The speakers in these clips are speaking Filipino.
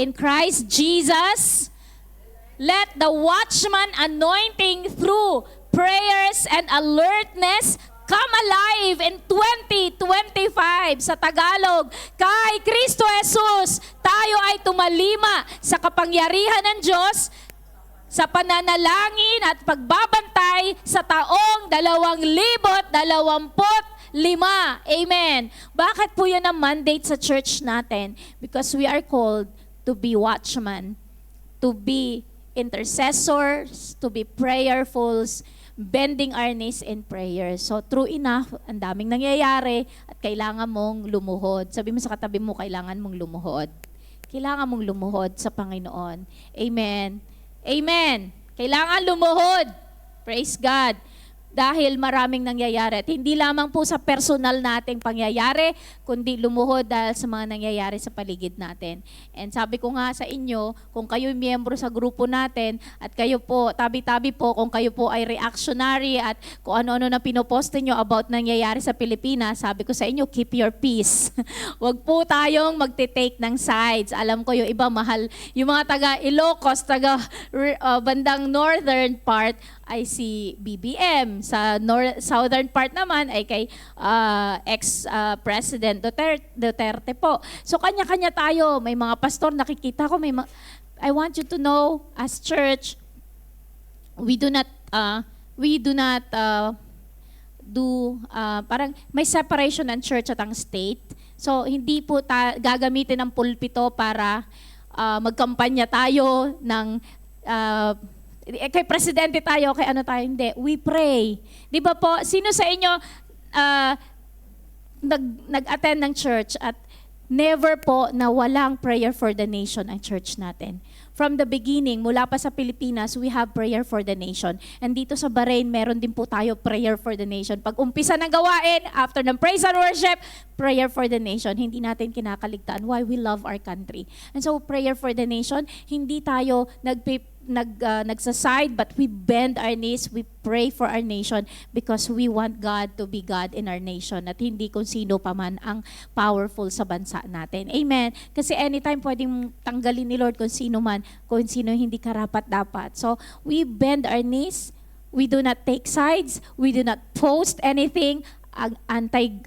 in Christ Jesus. Let the watchman anointing through prayers and alertness come alive in 2025. Sa Tagalog, kay Kristo Jesus, tayo ay tumalima sa kapangyarihan ng Diyos sa pananalangin at pagbabantay sa taong 2025. Amen. Bakit po yan ang mandate sa church natin? Because we are called to be watchmen, to be intercessors, to be prayerfuls, bending our knees in prayer. So true enough, ang daming nangyayari at kailangan mong lumuhod. Sabi mo sa katabi mo, kailangan mong lumuhod. Kailangan mong lumuhod sa Panginoon. Amen. Amen. Kailangan lumuhod. Praise God. Dahil maraming nangyayari. At hindi lamang po sa personal nating pangyayari, kundi lumuhod dahil sa mga nangyayari sa paligid natin. And sabi ko nga sa inyo, kung kayo miyembro sa grupo natin, at kayo po, tabi-tabi po, kung kayo po ay reactionary at kung ano-ano na pinoposte nyo about nangyayari sa Pilipinas, sabi ko sa inyo, keep your peace. Huwag po tayong magte-take ng sides. Alam ko yung iba mahal, yung mga taga Ilocos, taga bandang northern part, ay si BBM. Sa southern part naman ay kay ex-President Duterte po. So kanya-kanya tayo. May mga pastor, nakikita ko, I want you to know, as church, we do not parang may separation ng church at ang state. So hindi po gagamitin ng pulpito para magkampanya tayo ng kay presidente tayo, kay ano tayo, hindi. We pray. Di ba po, sino sa inyo nag-attend ng church at never po na walang prayer for the nation ang church natin? From the beginning, mula pa sa Pilipinas, we have prayer for the nation. And dito sa Bahrain, meron din po tayo prayer for the nation. Pag umpisa ng gawain, after ng praise and worship, prayer for the nation. Hindi natin kinakaligtaan why we love our country. And so, prayer for the nation, hindi tayo nagsaside, but we bend our knees, we pray for our nation because we want God to be God in our nation at hindi kung sino pa man ang powerful sa bansa natin. Amen. Kasi anytime pwedeng tanggalin ni Lord kung sino man, kung sino hindi karapat-dapat. So, we bend our knees, we do not take sides, we do not post anything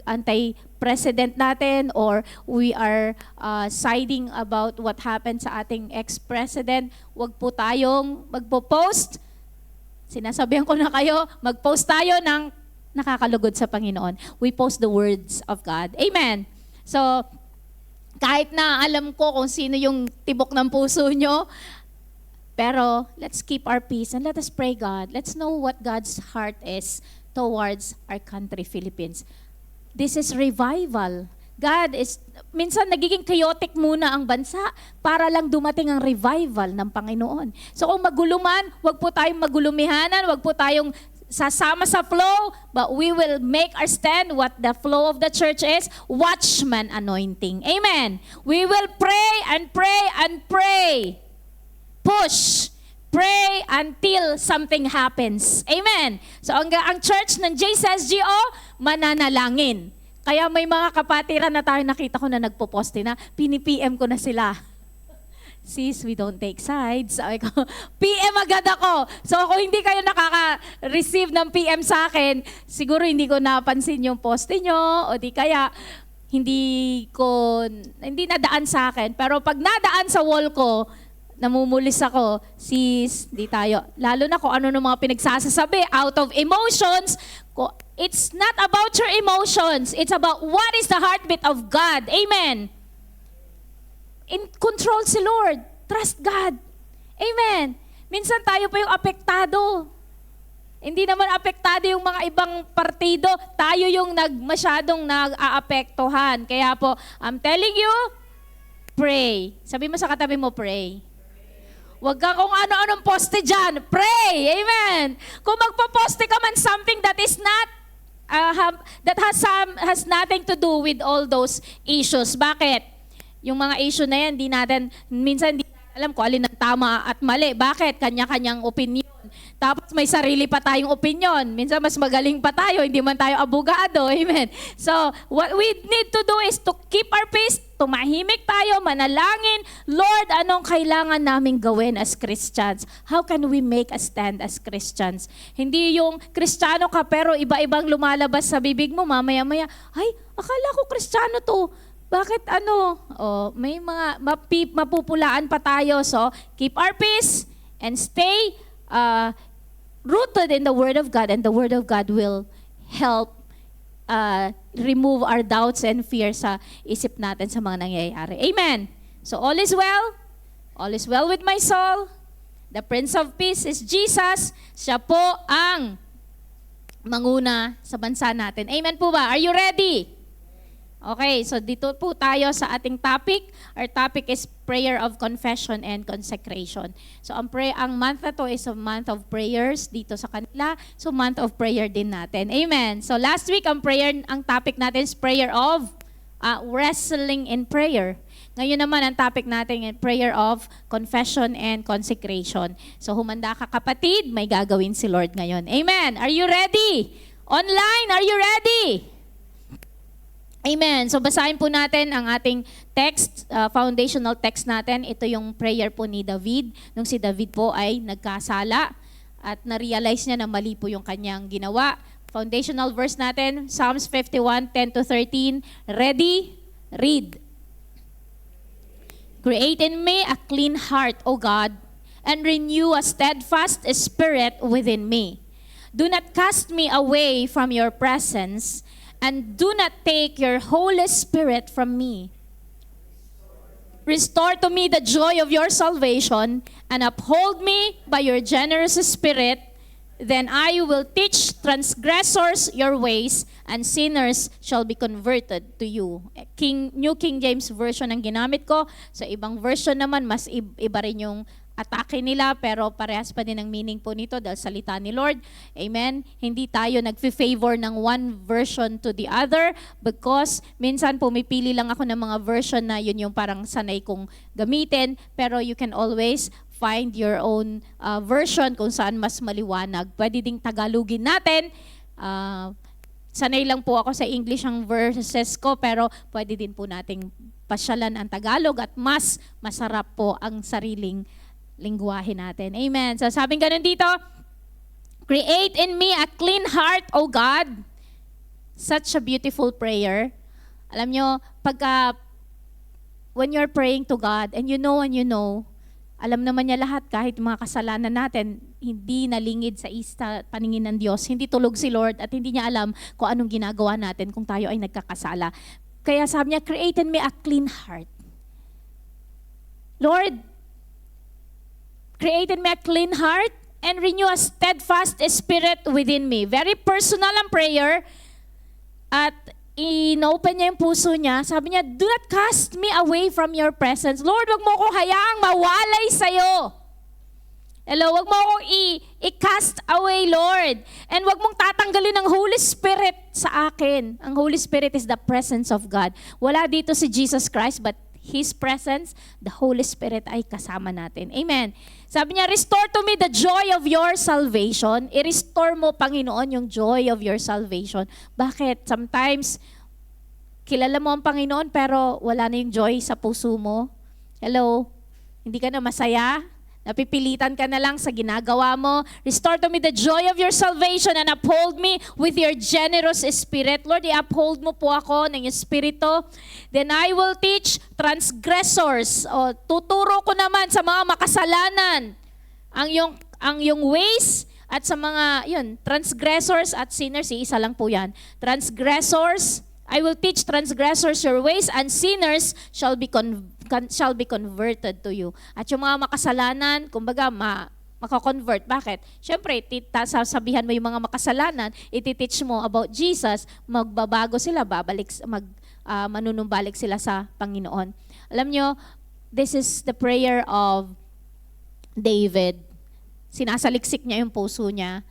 anti-president natin or we are siding about what happened sa ating ex-president. Huwag po tayong magpo-post. Sinasabihan ko na kayo, mag-post tayo ng nakakalugod sa Panginoon. We post the words of God. Amen. So, kahit na alam ko kung sino yung tibok ng puso nyo, pero let's keep our peace and let us pray God. Let's know what God's heart is towards our country, Philippines. This is revival. God is, minsan nagiging chaotic muna ang bansa para lang dumating ang revival ng Panginoon. So kung magulo man, wag po tayong magulumihanan, wag po tayong sasama sa flow, but we will make our stand what the flow of the church is, watchman anointing. Amen. We will pray and pray and pray. Push. Pray until something happens. Amen. So ang church ng JCSGO, mananalangin. Kaya may mga kapatiran na tayo nakita ko na nagpo-poste na, pini-PM ko na sila. Sis, we don't take sides. Sabi ko, PM agad ako. So kung hindi kayo nakaka-receive ng PM sa akin, siguro hindi ko napansin yung poste nyo o di kaya hindi nadaan sa akin. Pero pag nadaan sa wall ko, namumulis ako, sis, di tayo. Lalo na kung ano ng mga pinagsasasabi, out of emotions. It's not about your emotions. It's about what is the heartbeat of God. Amen. In control si Lord. Trust God. Amen. Minsan tayo pa yung apektado. Hindi naman apektado yung mga ibang partido. Tayo yung masyadong nag-aapektuhan. Kaya po, I'm telling you, pray. Sabi mo sa katabi mo, pray. Huwag ka kung ano-anong poste dyan. Pray! Amen! Kung magpo-poste ka man something that is not, that has nothing to do with all those issues. Bakit? Yung mga issue na yan, minsan di alam ko alin ang tama at mali. Bakit? Kanya-kanyang opinion. Tapos may sarili pa tayong opinion. Minsan mas magaling pa tayo, hindi man tayo abogado. Amen. So, what we need to do is to keep our peace, to tumahimik tayo, manalangin, Lord, anong kailangan naming gawin as Christians? How can we make a stand as Christians? Hindi yung Kristiyano ka pero iba-ibang lumalabas sa bibig mo, mamaya-maya, ay, akala ko Kristiyano to. Bakit may mga mapupulaan pa tayo. So, keep our peace and stay rooted in the Word of God, and the Word of God will help remove our doubts and fears sa isip natin sa mga nangyayari. Amen. So all is well. All is well with my soul. The Prince of Peace is Jesus. Siya po ang manguna sa bansa natin. Amen po ba? Are you ready? Okay, so dito po tayo sa ating topic. Our topic is prayer of confession and consecration. So ang month na to is a month of prayers dito sa kanila. So month of prayer din natin. Amen. So last week ang topic natin is prayer of wrestling in prayer. Ngayon naman ang topic natin is prayer of confession and consecration. So humanda ka kapatid, may gagawin si Lord ngayon. Amen. Are you ready? Online, are you ready? Amen. So basahin po natin ang ating text, foundational text natin. Ito yung prayer po ni David. Nung si David po ay nagkasala at na-realize niya na mali po yung kanyang ginawa. Foundational verse natin, Psalms 51:10-13. Ready? Read. Create in me a clean heart, O God, and renew a steadfast spirit within me. Do not cast me away from your presence, and do not take your Holy Spirit from me. Restore to me the joy of your salvation, and uphold me by your generous spirit. Then I will teach transgressors your ways, and sinners shall be converted to you. New King James Version ang ginamit ko. Sa ibang version naman, mas iba rin yung atake nila, pero parehas pa din ang meaning po nito dahil salita ni Lord. Amen? Hindi tayo nag-favor ng one version to the other because minsan pumipili lang ako ng mga version na yun yung parang sanay kong gamitin, pero you can always find your own version kung saan mas maliwanag. Pwede ding Tagalogin natin. Sanay lang po ako sa English ang verses ko, pero pwede din po nating pasyalan ang Tagalog at mas masarap po ang sariling lingwahe natin. Amen. So sabing ganun dito, create in me a clean heart, O God. Such a beautiful prayer. Alam nyo, when you're praying to God and you know, alam naman niya lahat kahit mga kasalanan natin, hindi nalingid sa paningin ng Diyos. Hindi tulog si Lord at hindi niya alam kung anong ginagawa natin kung tayo ay nagkakasala. Kaya sabi niya, create in me a clean heart. Lord, create in me a clean heart and renew a steadfast spirit within me. Very personal ang prayer. At in-open niya yung puso niya. Sabi niya, do not cast me away from your presence. Lord, wag mo ko hayaang mawalay sa'yo. Hello, wag mo akong i-cast away, Lord. And wag mong tatanggalin ang Holy Spirit sa akin. Ang Holy Spirit is the presence of God. Wala dito si Jesus Christ, but His presence, the Holy Spirit ay kasama natin. Amen. Sabi niya, restore to me the joy of your salvation. I-restore mo, Panginoon, yung joy of your salvation. Bakit? Sometimes, kilala mo ang Panginoon pero wala na yung joy sa puso mo. Hello? Hindi ka na masaya? Napipilitan ka na lang sa ginagawa mo. Restore to me the joy of your salvation and uphold me with your generous spirit. Lord, i-uphold mo po ako ng Espiritu. Then I will teach transgressors. O, tuturo ko naman sa mga makasalanan ang yung ways at sa mga, transgressors at sinners. Isa lang po yan. Transgressors, I will teach transgressors your ways, and sinners shall be converted to you. At yung mga makasalanan, kumbaga, makakonvert. Bakit? Siyempre, sasabihan mo yung mga makasalanan, iti-teach mo about Jesus, magbabago sila, manunumbalik sila sa Panginoon. Alam nyo, this is the prayer of David. Sinasaliksik niya yung puso niya.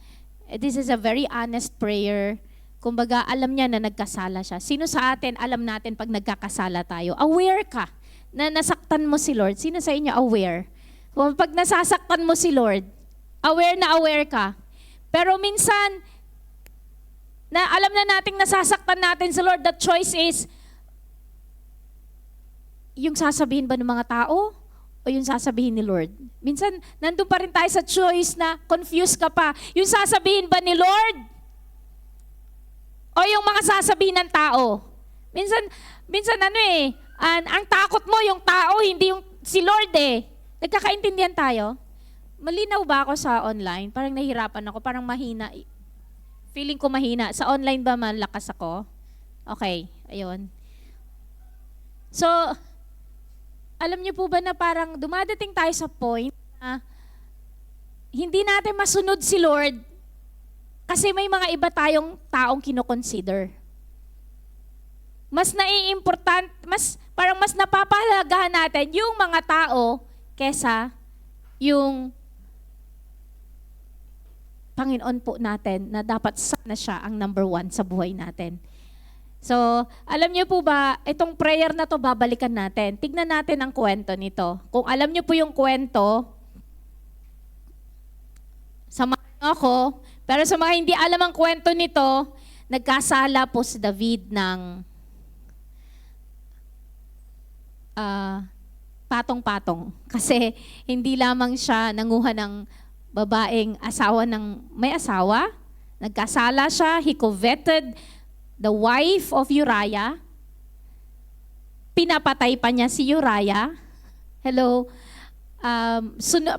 This is a very honest prayer. Kumbaga, alam niya na nagkasala siya. Sino sa atin, alam natin pag nagkakasala tayo? Aware ka na nasaktan mo si Lord. Sino sa inyo aware? Kung pag nasasaktan mo si Lord, aware ka. Pero minsan, na alam na nating nasasaktan natin si Lord, the choice is, yung sasabihin ba ng mga tao o yung sasabihin ni Lord? Minsan, nandun pa rin tayo sa choice na confused ka pa. Yung sasabihin ba ni Lord o yung mga sasabihin ng tao? Minsan ang takot mo yung tao, hindi yung si Lord eh. Nagkakaintindihan tayo? Malinaw ba ako sa online? Parang nahihirapan ako, parang mahina. Feeling ko mahina. Sa online ba malakas ako? Okay, ayun. So, alam niyo po ba na parang dumadating tayo sa point na hindi natin masunod si Lord kasi may mga iba tayong taong kinoconsider. Mas parang mas napapahalagahan natin yung mga tao kesa yung Panginoon po natin na dapat sana siya ang number 1 sa buhay natin. So, alam niyo po ba, itong prayer na to babalikan natin. Tignan natin ang kwento nito. Kung alam niyo po yung kwento, samahan niyo ako. Pero sa mga hindi alam ang kwento nito, nagkasala po si David ng patong-patong. Kasi hindi lamang siya nanguha ng babaeng asawa ng may asawa. Nagkasala siya, he coveted the wife of Uriah. Pinapatay pa niya si Uriah. Hello.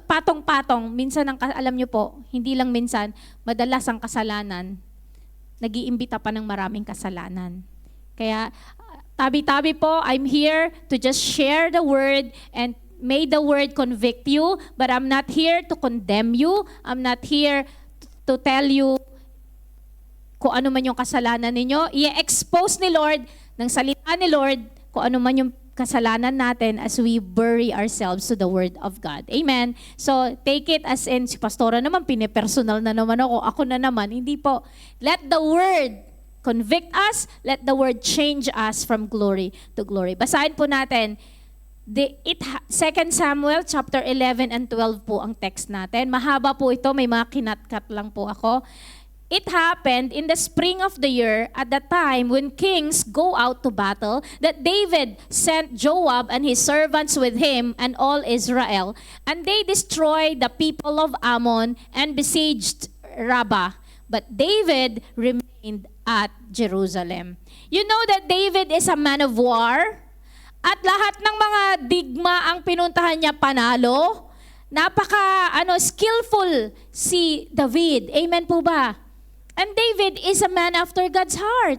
Patong-patong. Minsan, alam niyo po, hindi lang minsan, madalas ang kasalanan, nag-iimbita pa ng maraming kasalanan. Kaya, tabi-tabi po, I'm here to just share the word and may the word convict you, but I'm not here to condemn you. I'm not here to tell you kung ano man yung kasalanan ninyo. I-expose ni Lord, ng salita ni Lord, kung ano man yung kasalanan natin as we bury ourselves to the Word of God. Amen? So, take it as in, si Pastora naman, pinipersonal na naman ako na naman. Hindi po. Let the Word convict us. Let the Word change us from glory to glory. Basahin po natin. 2 Samuel chapter 11 and 12 po ang text natin. Mahaba po ito, may mga kinat-cut lang po ako. It happened in the spring of the year, at the time when kings go out to battle, that David sent Joab and his servants with him and all Israel, and they destroyed the people of Ammon and besieged Rabbah. But David remained at Jerusalem. You know that David is a man of war, at lahat ng mga digma ang pinuntahan niya panalo. Skillful si David. Amen po ba? And David is a man after God's heart.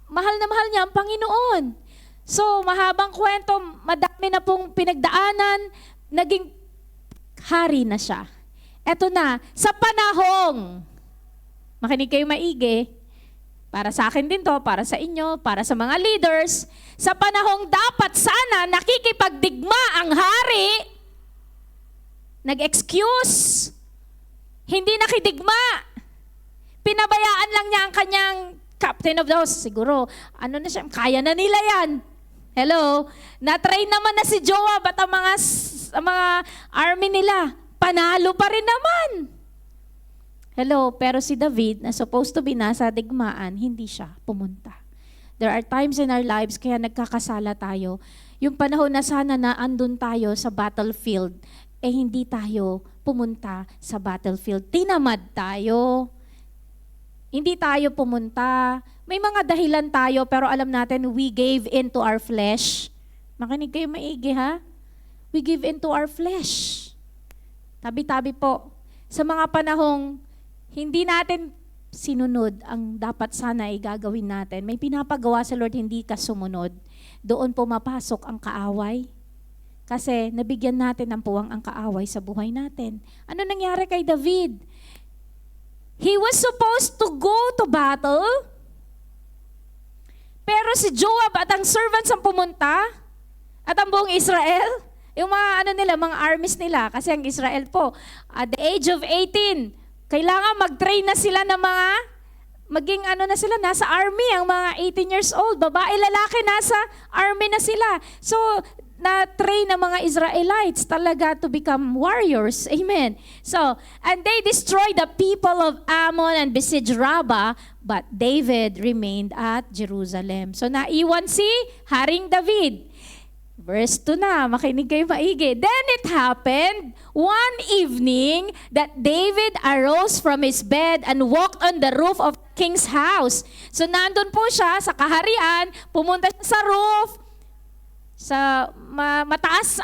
Mahal na mahal niya ang Panginoon. So, mahabang kwento, madami na pong pinagdaanan, naging hari na siya. Eto na, sa panahong, makinig kayo maigi, para sa akin din to, para sa inyo, para sa mga leaders, sa panahong dapat sana nakikipagdigma ang hari, nag-excuse, hindi nakidigma, pinabayaan lang niya ang kanyang captain of the house. Siguro, kaya na nila yan. Hello? Na-train naman na si Joab at ang mga army nila. Panalo pa rin naman. Hello? Pero si David, na supposed to be nasa digmaan, hindi siya pumunta. There are times in our lives kaya nagkakasala tayo. Yung panahon na sana na andun tayo sa battlefield, hindi tayo pumunta sa battlefield. Tinamad tayo. Hindi tayo pumunta. May mga dahilan tayo, pero alam natin, we gave in to our flesh. Makinig kayo maigi, ha? We give in to our flesh. Tabi-tabi po. Sa mga panahong hindi natin sinunod ang dapat sana gagawin natin, may pinapagawa sa Lord, hindi ka sumunod. Doon pumapasok ang kaaway. Kasi nabigyan natin ng puwang ang kaaway sa buhay natin. Ano nangyari kay David? He was supposed to go to battle, pero si Joab at ang servants ang pumunta, at ang buong Israel, yung mga armies nila, kasi ang Israel po, at the age of 18, kailangan mag-train na sila ng nasa army, ang mga 18 years old, babae, lalaki, nasa army na sila. So, na-train ng mga Israelites talaga to become warriors. Amen. So, and they destroyed the people of Ammon and besieged Rabbah, but David remained at Jerusalem. So, naiwan si Haring David. Verse 2 na, makinig kayo maigi. Then it happened one evening that David arose from his bed and walked on the roof of the king's house. So nandun po siya sa kaharian, pumunta siya sa roof, sa mataas,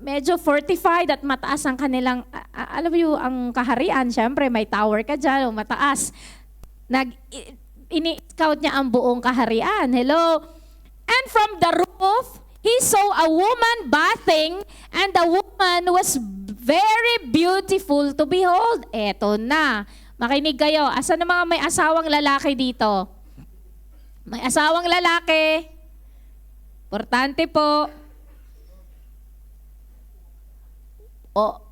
medyo fortified at mataas ang kanilang, alam mo ang kaharian, syempre may tower ka dyan, mataas. Ini-scout niya ang buong kaharian. Hello? And from the roof, he saw a woman bathing, and the woman was very beautiful to behold. Eto na. Makinig kayo. Asan ang mga may asawang lalaki dito? May asawang lalaki. Importante po.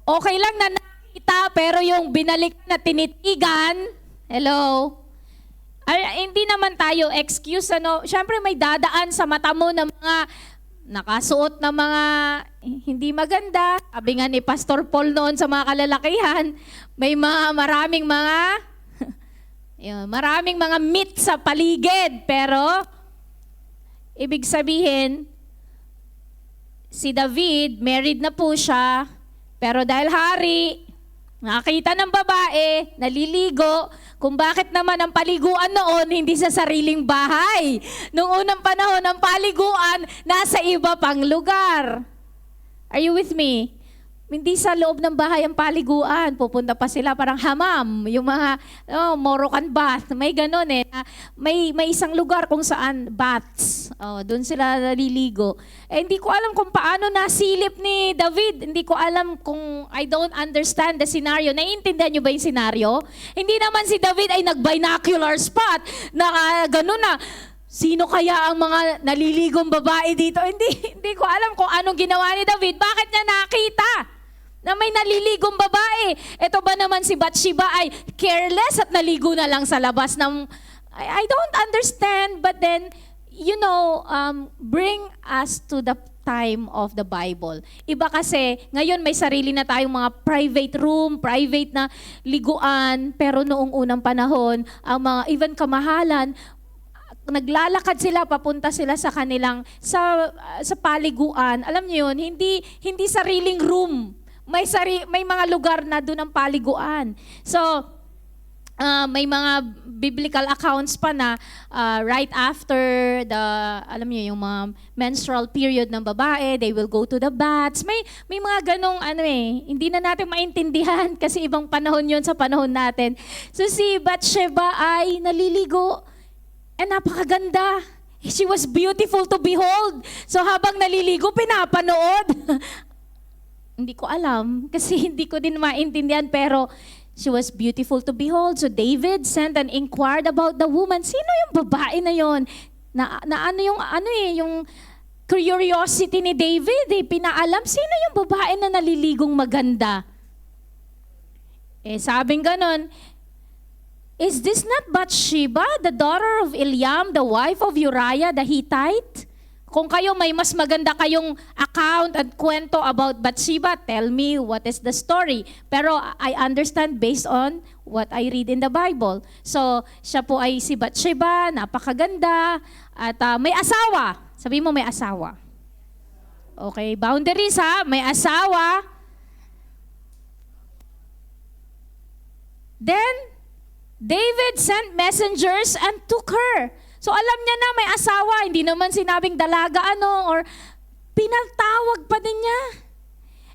Okay lang na nakita, pero yung binalik na tinitigan, hello? Hindi naman tayo excuse, ano? Siyempre may dadaan sa mata mo ng mga nakasuot na mga hindi maganda. Sabi nga ni Pastor Paul noon sa mga kalalakihan, may maraming mga myth sa paligid. Pero, ibig sabihin, si David, married na po siya, pero dahil hari, nakakita ng babae, naliligo, kung bakit naman ang paliguan noon hindi sa sariling bahay. Noong unang panahon, ang paliguan nasa iba pang lugar. Are you with me? Hindi sa loob ng bahay ang paliguan. Pupunta pa sila parang hamam. Yung mga Moroccan bath. May ganun eh. May isang lugar kung saan baths. Doon sila naliligo. Hindi ko alam kung paano nasilip ni David. Hindi ko alam kung I don't understand the scenario. Naiintindihan nyo ba yung scenario? Hindi naman si David ay nag-binocular spot na ganun na. Sino kaya ang mga naliligong babae dito? Hindi ko alam kung anong ginawa ni David. Bakit niya nakita na may naliligong babae? Ito ba naman si Bathsheba ay careless at naligo na lang sa labas ng... I don't understand, but then, bring us to the time of the Bible. Iba kasi, ngayon may sarili na tayong mga private room, private na liguan, pero noong unang panahon, ang mga even kamahalan, naglalakad sila, papunta sila sa kanilang, sa paliguan. Alam niyo yun, hindi sariling room. May mga lugar na doon ang paliguan. So, may mga biblical accounts pa na right after alam niyo, yung mga menstrual period ng babae, they will go to the baths. May mga ganong hindi na natin maintindihan kasi ibang panahon yun sa panahon natin. So si Bathsheba ay naliligo. Napakaganda. She was beautiful to behold. So habang naliligo, pinapanood. Hindi ko alam kasi hindi ko din maintindihan, pero she was beautiful to behold. So David sent and inquired about the woman. Sino yung babae na yon? Yung curiosity ni David, pinaalam, sino yung babae na naliligong maganda? Sabing ganon, is this not Bathsheba, the daughter of Eliam, the wife of Uriah the Hittite? Kung kayo may mas maganda kayong account at kwento about Bathsheba, tell me what is the story. Pero I understand based on what I read in the Bible. So, siya po ay si Bathsheba, napakaganda, at may asawa. Sabi mo may asawa. Okay, boundaries ha, may asawa. Then, David sent messengers and took her. So alam niya na may asawa, hindi naman sinabing dalaga or pinatawag pa din niya.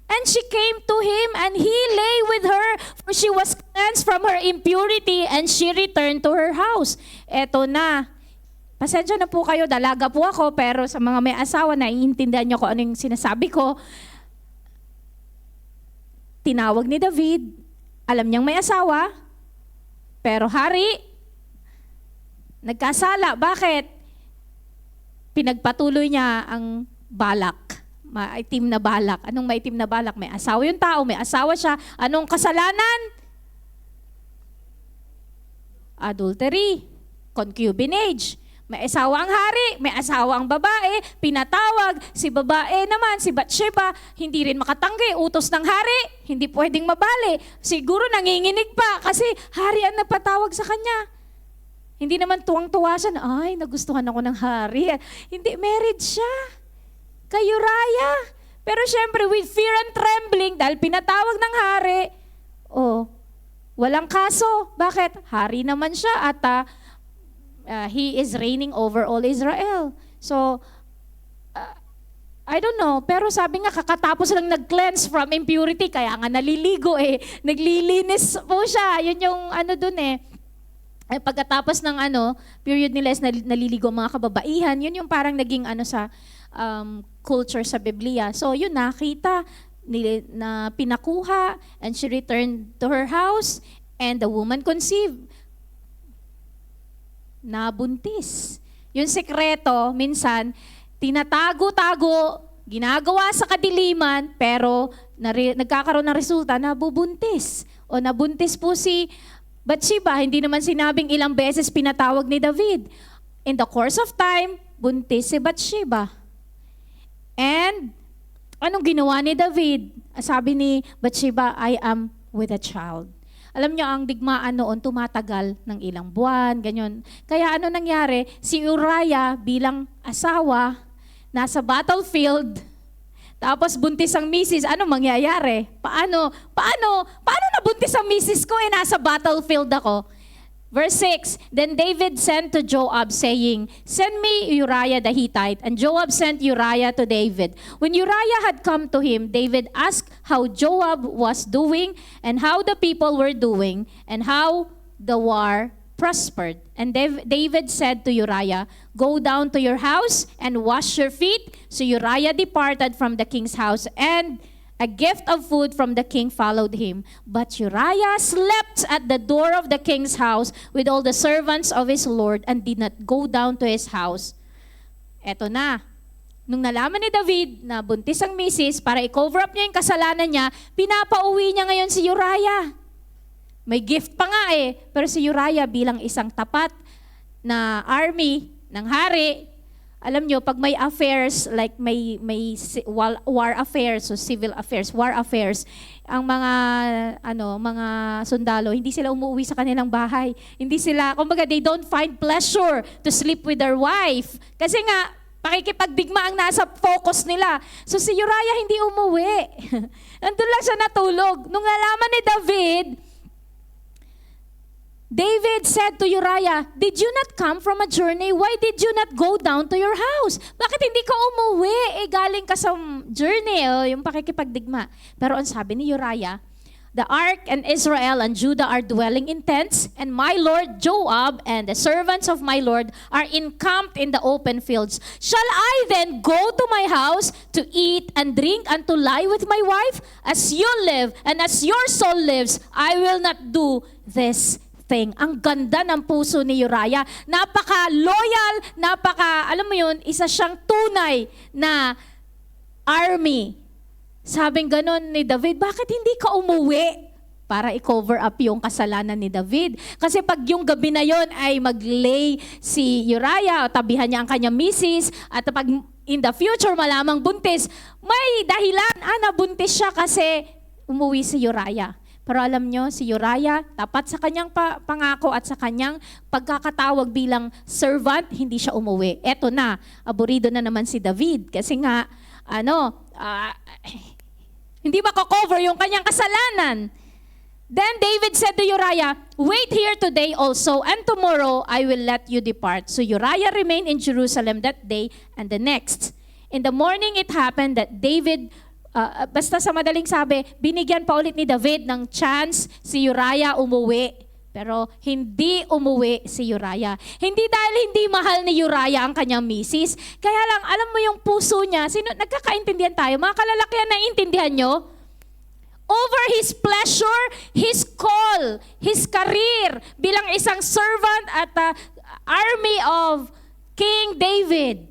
And she came to him and he lay with her, for she was cleansed from her impurity, and she returned to her house. Eto na. Pasensya na po kayo, dalaga po ako, pero sa mga may asawa, naiintindihan niyo kung ano yung sinasabi ko. Tinawag ni David, alam niyang may asawa, pero hari, nagkasala. Bakit? Pinagpatuloy niya ang balak. Maitim na balak. Anong maitim na balak? May asawa yung tao, may asawa siya. Anong kasalanan? Adultery. Concubinage. May asawa ang hari, may asawa ang babae, pinatawag, si babae naman, si Bathsheba, hindi rin makatanggi, utos ng hari, hindi pwedeng mabali. Siguro nanginginig pa kasi hari ang nagpatawag sa kanya. Hindi naman tuwang-tuwa siya na, ay, nagustuhan ako ng hari. Hindi, married siya. kay Uriah. Pero syempre, with fear and trembling, dahil pinatawag ng hari, walang kaso. Bakit? Hari naman siya at he is reigning over all Israel. So, I don't know, pero sabi nga kakatapos lang nag-cleanse from impurity, kaya nga naliligo naglilinis po siya. Yun yung dun pagkatapos ng period nila is naliligo mga kababaihan, yun yung parang naging sa culture sa Biblia. So yun nakita na pinakuha, and she returned to her house, and the woman conceived. Nabuntis. Yung sekreto, minsan, tinatago-tago, ginagawa sa kadiliman, pero nagkakaroon ng resulta, nabubuntis. O nabuntis po si Bathsheba, hindi naman sinabing ilang beses pinatawag ni David. In the course of time, buntis si Bathsheba. And anong ginawa ni David? Sabi ni Bathsheba, I am with a child. Alam niyo, ang digmaan noon tumatagal ng ilang buwan, ganyan. Kaya nangyari? Si Uriah bilang asawa, nasa battlefield, tapos buntis ang misis, ano mangyayari? Paano nabuntis ang misis ko nasa battlefield ako? Verse 6, Then David sent to Joab, saying, Send me Uriah the Hittite. And Joab sent Uriah to David. When Uriah had come to him, David asked how Joab was doing, and how the people were doing, and how the war prospered. And David said to Uriah, Go down to your house and wash your feet. So Uriah departed from the king's house, and a gift of food from the king followed him. But Uriah slept at the door of the king's house with all the servants of his lord, and did not go down to his house. Eto na. Nung nalaman ni David na buntis ang misis, para i-cover up niya yung kasalanan niya, pinapauwi niya ngayon si Uriah. May gift pa nga pero si Uriah bilang isang tapat na army ng hari, alam nyo, pag may affairs, like may war affairs, so civil affairs, war affairs, ang mga sundalo, hindi sila umuwi sa kanilang bahay. Hindi sila, kumbaga, they don't find pleasure to sleep with their wife. Kasi nga, pakikipagdigma ang nasa focus nila. So si Uriah hindi umuwi. Nandun lang siya natulog. Nung nalaman ni David said to Uriah, Did you not come from a journey? Why did you not go down to your house? Bakit hindi ka umuwi? Galing ka sa journey, yung pakikipagdigma. Pero ang sabi ni Uriah, The ark and Israel and Judah are dwelling in tents, and my lord Joab and the servants of my lord are encamped in the open fields. Shall I then go to my house to eat and drink and to lie with my wife? As you live and as your soul lives, I will not do this thing. Ang ganda ng puso ni Uriah. Napaka-loyal, alam mo yun, isa siyang tunay na army. Sabing ganon ni David, bakit hindi ka umuwi? Para i-cover up yung kasalanan ni David. Kasi pag yung gabi na yon ay mag-lay si Uriah, o tabihan niya ang kanyang misis, at pag in the future malamang buntis, may dahilan, nabuntis siya kasi umuwi si Uriah. Pero alam nyo, si Uriah, tapat sa kanyang pangako at sa kanyang pagkakatawag bilang servant, hindi siya umuwi. Eto na, aburido na naman si David. Kasi nga, hindi mako-cover yung kanyang kasalanan. Then David said to Uriah, Wait here today also, and tomorrow I will let you depart. So Uriah remained in Jerusalem that day and the next. In the morning it happened that David, basta sa madaling sabi, binigyan pa ulit ni David ng chance si Uriah umuwi. Pero hindi umuwi si Uriah. Hindi dahil hindi mahal ni Uriah ang kanyang misis. Kaya lang, alam mo yung puso niya, nagkakaintindihan tayo. Mga kalalakihan, naiintindihan nyo? Over his pleasure, his call, his career bilang isang servant at army of King David.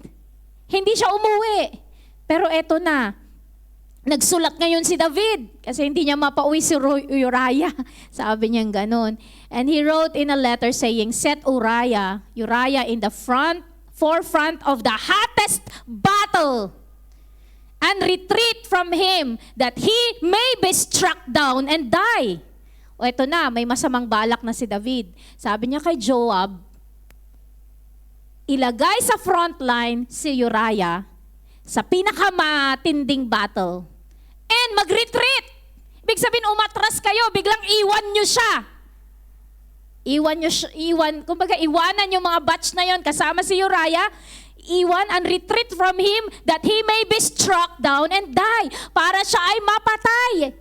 Hindi siya umuwi. Pero eto na, nagsulat ngayon si David kasi hindi niya mapauwi si Uriah. Sabi niya ganon. And he wrote in a letter saying, Set Uriah in the forefront of the hottest battle and retreat from him that he may be struck down and die. O eto na, may masamang balak na si David. Sabi niya kay Joab, ilagay sa front line si Uriah. sa pinakamatinding battle. And mag-retreat. Ibig sabihin, umatras kayo, biglang iwan nyo siya. Kumbaga iwanan yung mga batch na yon kasama si Uriah, iwan and retreat from him that he may be struck down and die. Para siya ay mapatay.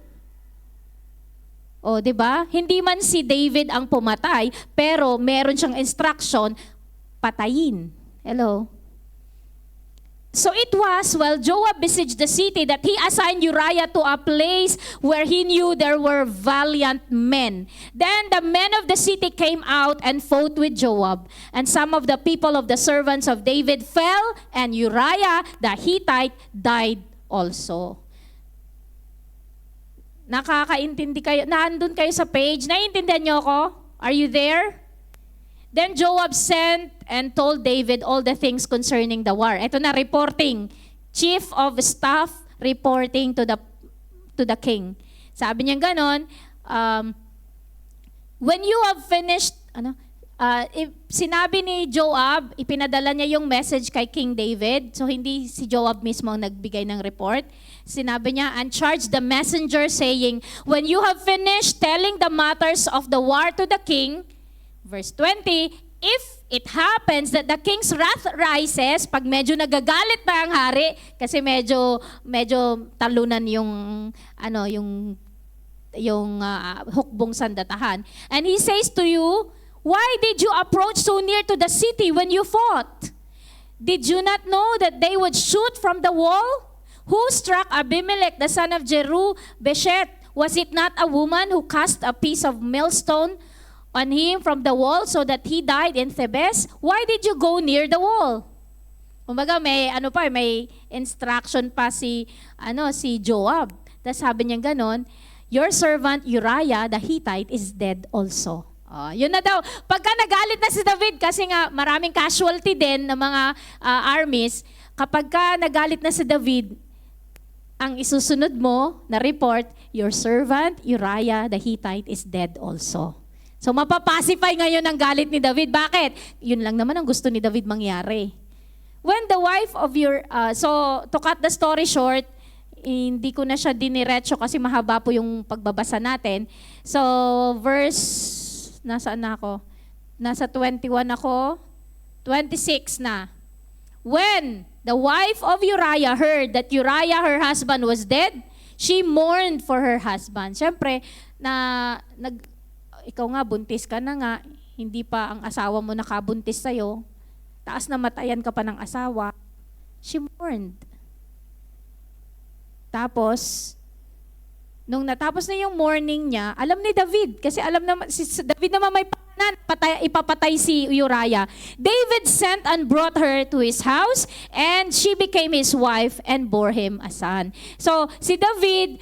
O, di ba? Hindi man si David ang pumatay, pero meron siyang instruction, patayin. Hello? So it was while Joab besieged the city that he assigned Uriah to a place where he knew there were valiant men. Then the men of the city came out and fought with Joab. And some of the people of the servants of David fell, and Uriah the Hittite died also. Nakakaintindi kayo? Nandun kayo sa page? Naiintindihan niyo ako? Are you there? Then Joab sent and told David all the things concerning the war. Ito na, reporting. Chief of staff reporting to the king. Sabi niya ganon, when you have finished, sinabi ni Joab, ipinadala niya yung message kay King David. So hindi si Joab mismo ang nagbigay ng report. Sinabi niya, and charged the messenger saying, when you have finished telling the matters of the war to the king, Verse 20, if it happens that the king's wrath rises, pag medyo nagagalit na ang hari, kasi medyo talunan yung hukbong sandatahan. And he says to you, why did you approach so near to the city when you fought? Did you not know that they would shoot from the wall? Who struck Abimelech, the son of Jeru-Beshet? Was it not a woman who cast a piece of millstone on him from the wall so that he died in Thebes? Why did you go near the wall? Kumbaga may instruction pa si Joab. Tapos sabi niya ganon, your servant Uriah the Hittite is dead also. Yun na daw. Pagka nagalit na si David, kasi nga maraming casualty din ng mga armies, kapag ka nagalit na si David, ang isusunod mo na report, your servant Uriah the Hittite is dead also. So mapapacify ngayon ang galit ni David. Bakit? Yun lang naman ang gusto ni David mangyari. When the wife of so to cut the story short, hindi ko na siya diniretso kasi mahaba po yung pagbabasa natin. So nasaan na ako? Nasa 21 ako. 26 na. When the wife of Uriah heard that Uriah, her husband, was dead, she mourned for her husband. Siyempre, ikaw nga, buntis ka na nga, hindi pa ang asawa mo nakabuntis sa'yo, taas na matayan ka pa ng asawa, she mourned. Tapos, nung natapos na yung mourning niya, alam ni David, kasi alam naman, si David naman may pakanan, ipapatay si Uriah. David sent and brought her to his house, and she became his wife and bore him a son. So, si David,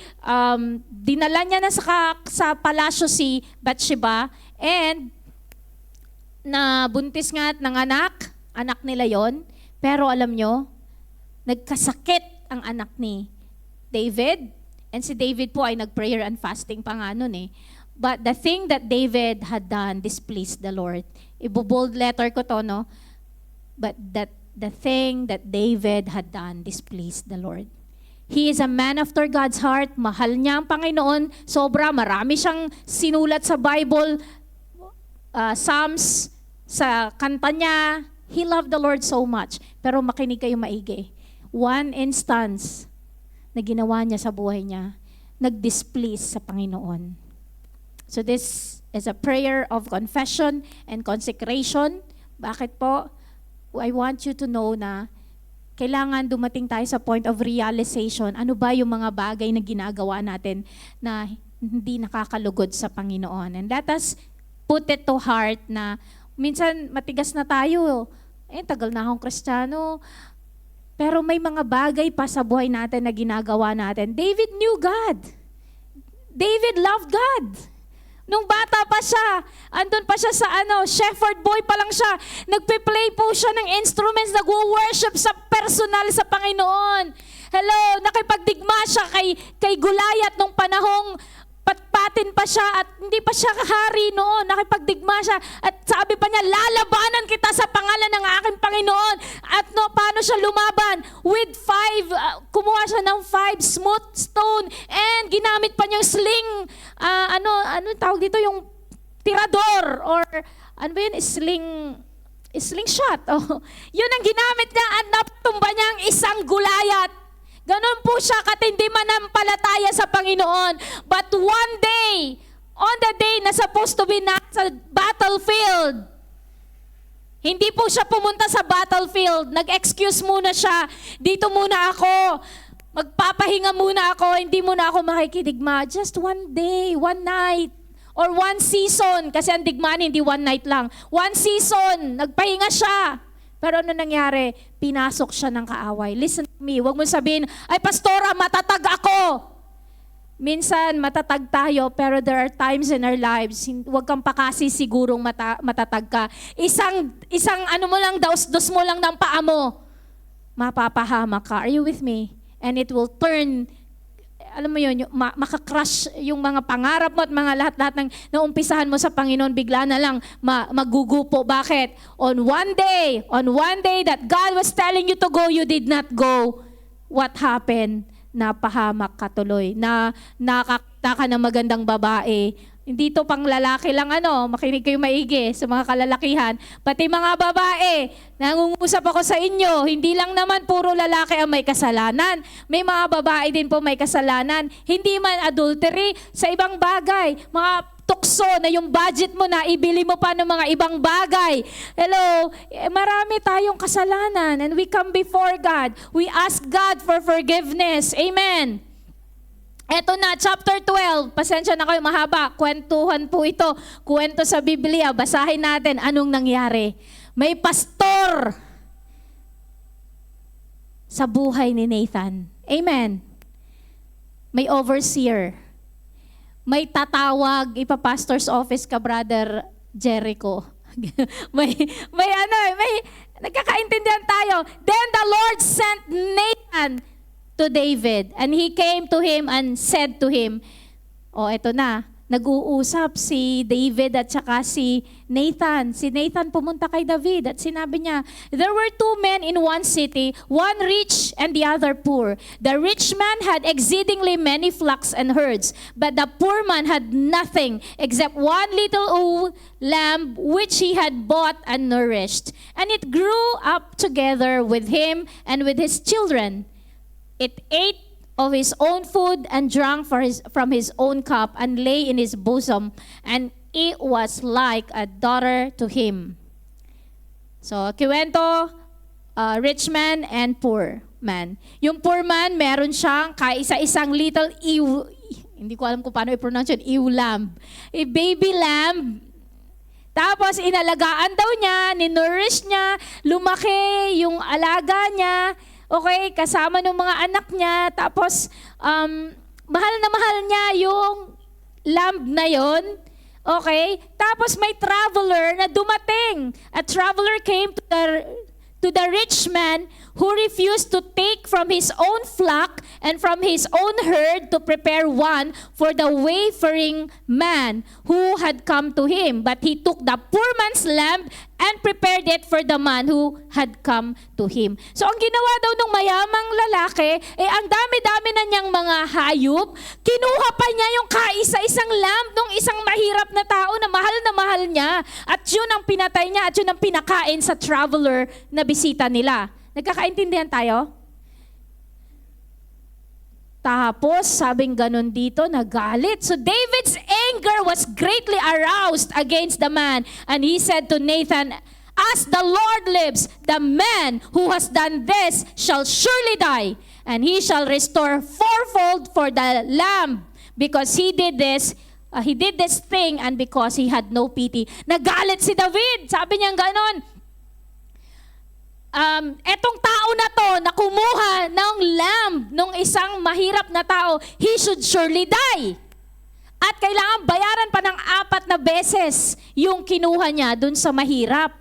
dinala niya na sa palasyo si Bathsheba, and nabuntis nga at anak nila yon. Pero alam nyo, nagkasakit ang anak ni David, and si David po ay nag-prayer and fasting pa nga nun eh. But the thing that David had done displeased the Lord. Ibo-bold letter ko to, no? But the thing that David had done displeased the Lord. He is a man after God's heart. Mahal niya ang Panginoon. Sobra, marami siyang sinulat sa Bible, Psalms, sa kanta niya. He loved the Lord so much. Pero makinig kayo maigi. One instance na ginawa niya sa buhay niya, nag-displease sa Panginoon. So this is a prayer of confession and consecration. Bakit po? I want you to know na kailangan dumating tayo sa point of realization. Ano ba yung mga bagay na ginagawa natin na hindi nakakalugod sa Panginoon? And let us put it to heart na minsan matigas na tayo. Tagal na akong Kristiyano. Pero may mga bagay pa sa buhay natin na ginagawa natin. David knew God. David loved God. Nung bata pa siya, andun pa siya sa shepherd boy pa lang siya. Nagpe-play po siya ng instruments, nag-worship sa personal sa Panginoon. Hello, nakipagdigma siya kay Goliath nung panahong nakipagpatin pa siya at hindi pa siya hari noon, nakipagdigma siya at sabi pa niya, lalabanan kita sa pangalan ng aking Panginoon. At no, paano siya lumaban? With kumuha siya ng 5 smooth stone and ginamit pa niyang sling, ano tawag dito, yung tirador or ano ba yun, slingshot. Oh. Yun ang ginamit niya at natumba niya ang isang Gulayat. Ganon po siya katindi manampalataya sa Panginoon. But one day, on the day na supposed to be nasa battlefield, hindi po siya pumunta sa battlefield. Nag-excuse muna siya. Dito muna ako. Magpapahinga muna ako. Hindi muna ako makikidigma. Just one day, one night. Or one season. Kasi ang digmaan hindi one night lang. One season. Nagpahinga siya. Pero ano nangyari? Pinasok siya ng kaaway. Listen to me. Huwag mo sabihin, ay pastora, matatag ako. Minsan, matatag tayo, pero there are times in our lives, huwag kang pakasi sigurong matatag ka. Isang ano mo lang, dos mo lang ng paa mo, mapapahamak ka. Are you with me? And it will turn, alam mo yun, makakrush yung mga pangarap mo at mga lahat-lahat ng naumpisahan mo sa Panginoon, bigla na lang magugupo. Bakit? On one day that God was telling you to go, you did not go. What happened? Napahamak ka tuloy. Nakakita ka ng magandang babae. Hindi to pang lalaki lang makinig kayo maigi sa mga kalalakihan. Pati mga babae, nangungusap ako sa inyo, hindi lang naman puro lalaki ang may kasalanan. May mga babae din po may kasalanan. Hindi man adultery, sa ibang bagay. Mga tukso na yung budget mo na ibili mo pa ng mga ibang bagay. Hello, marami tayong kasalanan and we come before God. We ask God for forgiveness. Amen. Eto na, chapter 12. Pasensya na kayo, mahaba. Kwentuhan po ito. Kwento sa Biblia. Basahin natin anong nangyari. May pastor sa buhay ni Nathan. Amen. May overseer. May tatawag, ipapastor's office ka, Brother Jericho. may nagkakaintindihan tayo. Then the Lord sent Nathan to David, and he came to him and said to him, eto na, nag-uusap si David at saka si Nathan. Si Nathan pumunta kay David at sinabi niya, there were 2 men in one city, one rich and the other poor. The rich man had exceedingly many flocks and herds, but the poor man had nothing except one little old lamb which he had bought and nourished. And it grew up together with him and with his children. It ate of his own food and drank from his own cup and lay in his bosom, and it was like a daughter to him. So, kiwento, rich man and poor man. Yung poor man, meron siyang kaisa-isang little hindi ko alam kung paano i-pronounce yun, ewe lamb. A baby lamb. Tapos, inalagaan daw niya, ninourish niya, lumaki yung alaga niya, okay, kasama ng mga anak niya, tapos mahal na mahal niya yung lamb na yon. Okay? Tapos may traveler na dumating. A traveler came to the rich man who refused to take from his own flock and from his own herd to prepare one for the wayfaring man who had come to him. But he took the poor man's lamb and prepared it for the man who had come to him. So ang ginawa daw ng mayamang lalaki, ang dami-dami na niyang mga hayop, kinuha pa niya yung kaisa-isang lamb ng isang mahirap na tao na mahal niya. At yun ang pinatay niya at yun ang pinakain sa traveler na bisita nila. Nagkakaintindihan tayo? Tapos, sabing ganun dito, nagalit. So David's anger was greatly aroused against the man. And he said to Nathan, as the Lord lives, the man who has done this shall surely die. And he shall restore fourfold for the lamb, because he did this thing and because he had no pity. Nagalit si David. Sabi niya ganon. Etong tao na to na kumuha ng lamb ng isang mahirap na tao, he should surely die. At kailangan bayaran pa ng 4 na beses yung kinuha niya dun sa mahirap.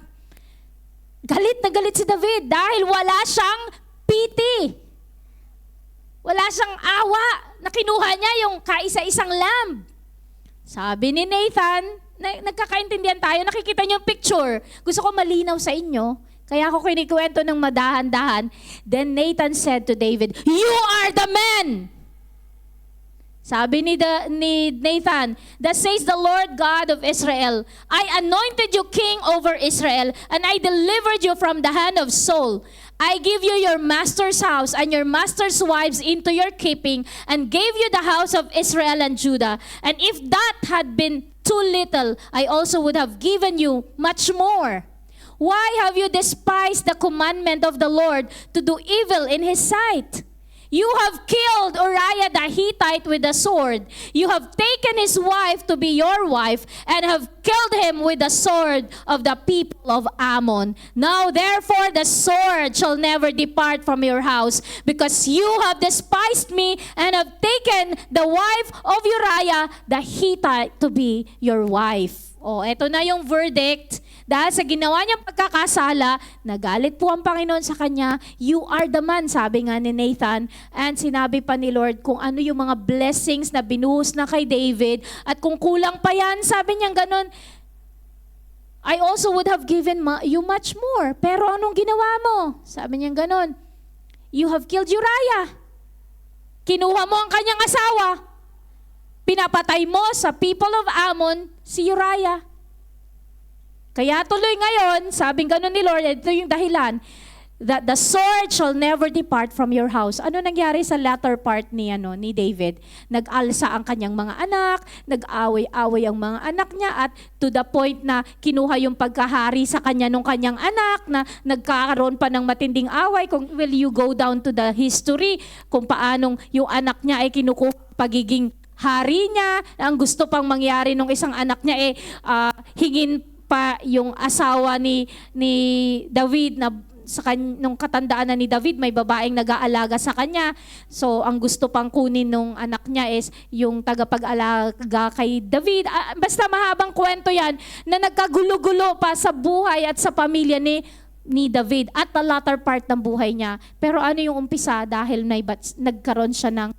Galit na galit si David dahil wala siyang pity. Wala siyang awa na kinuha niya yung kaisa-isang lamb. Sabi ni Nathan, nagkakaintindihan tayo, nakikita niyo yung picture. Gusto ko malinaw sa inyo, kaya ako kinikwento ng madahan-dahan. Then Nathan said to David, "You are the man!" Sabi ni Nathan, "Thus says the Lord God of Israel, I anointed you king over Israel, and I delivered you from the hand of Saul. I give you your master's house and your master's wives into your keeping, and gave you the house of Israel and Judah. And if that had been too little, I also would have given you much more. Why have you despised the commandment of the Lord to do evil in his sight? You have killed Uriah the Hittite with a sword. You have taken his wife to be your wife, and have killed him with the sword of the people of Ammon. Now therefore the sword shall never depart from your house, because you have despised me, and have taken the wife of Uriah the Hittite to be your wife." Oh, eto na yung verdict. Dahil sa ginawa niyang pagkakasala, nagalit po ang Panginoon sa kanya. "You are the man," sabi nga ni Nathan. And sinabi pa ni Lord kung ano yung mga blessings na binuhos na kay David. At kung kulang pa yan, sabi niya ganun, "I also would have given you much more." Pero anong ginawa mo? Sabi niya ganun, "You have killed Uriah." Kinuha mo ang kanyang asawa. Pinapatay mo sa people of Ammon si Uriah. Kaya tuloy ngayon, sabing gano'n ni Lord, ito yung dahilan, that the sword shall never depart from your house. Ano nangyari sa latter part ni David? Nag-alsa ang kanyang mga anak, nag-away-away ang mga anak niya, at to the point na kinuha yung pagkahari sa kanya nung kanyang anak, na nagkakaroon pa ng matinding away. Kung will you go down to the history, kung paanong yung anak niya ay kinukuha pagiging hari niya, ang gusto pang mangyari nung isang anak niya hingin pa yung asawa ni David na nung katandaan na ni David, may babaeng nag-aalaga sa kanya. So, ang gusto pang kunin nung anak niya is yung tagapag-alaga kay David. Basta mahabang kwento yan na nagkagulo-gulo pa sa buhay at sa pamilya ni David at the latter part ng buhay niya. Pero ano yung umpisa? Dahil nagkaroon siya ng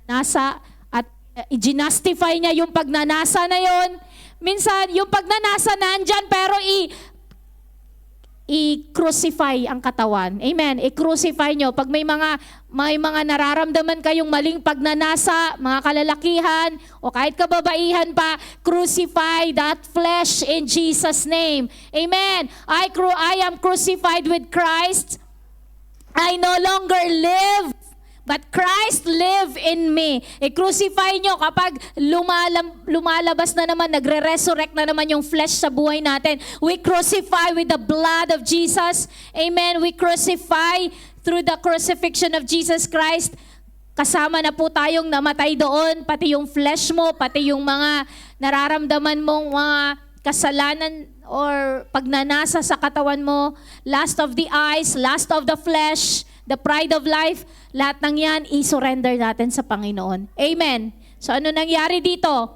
nasa at i-justify niya yung pagnanasa na yon. Minsan, yung pagnanasa nandyan, pero i-crucify ang katawan. Amen. I-crucify nyo. Pag may mga nararamdaman kayong maling pagnanasa, mga kalalakihan, o kahit kababaihan pa, crucify that flesh in Jesus' name. Amen. I am crucified with Christ. I no longer live, but Christ live in me. I-crucify nyo kapag lumalabas na naman, nagre-resurrect na naman yung flesh sa buhay natin. We crucify with the blood of Jesus. Amen. We crucify through the crucifixion of Jesus Christ. Kasama na po tayong namatay doon, pati yung flesh mo, pati yung mga nararamdaman mong mga kasalanan or pagnanasa sa katawan mo, lust of the eyes, lust of the flesh, the pride of life, lahat ng yan, i-surrender natin sa Panginoon. Amen. So ano nangyari dito?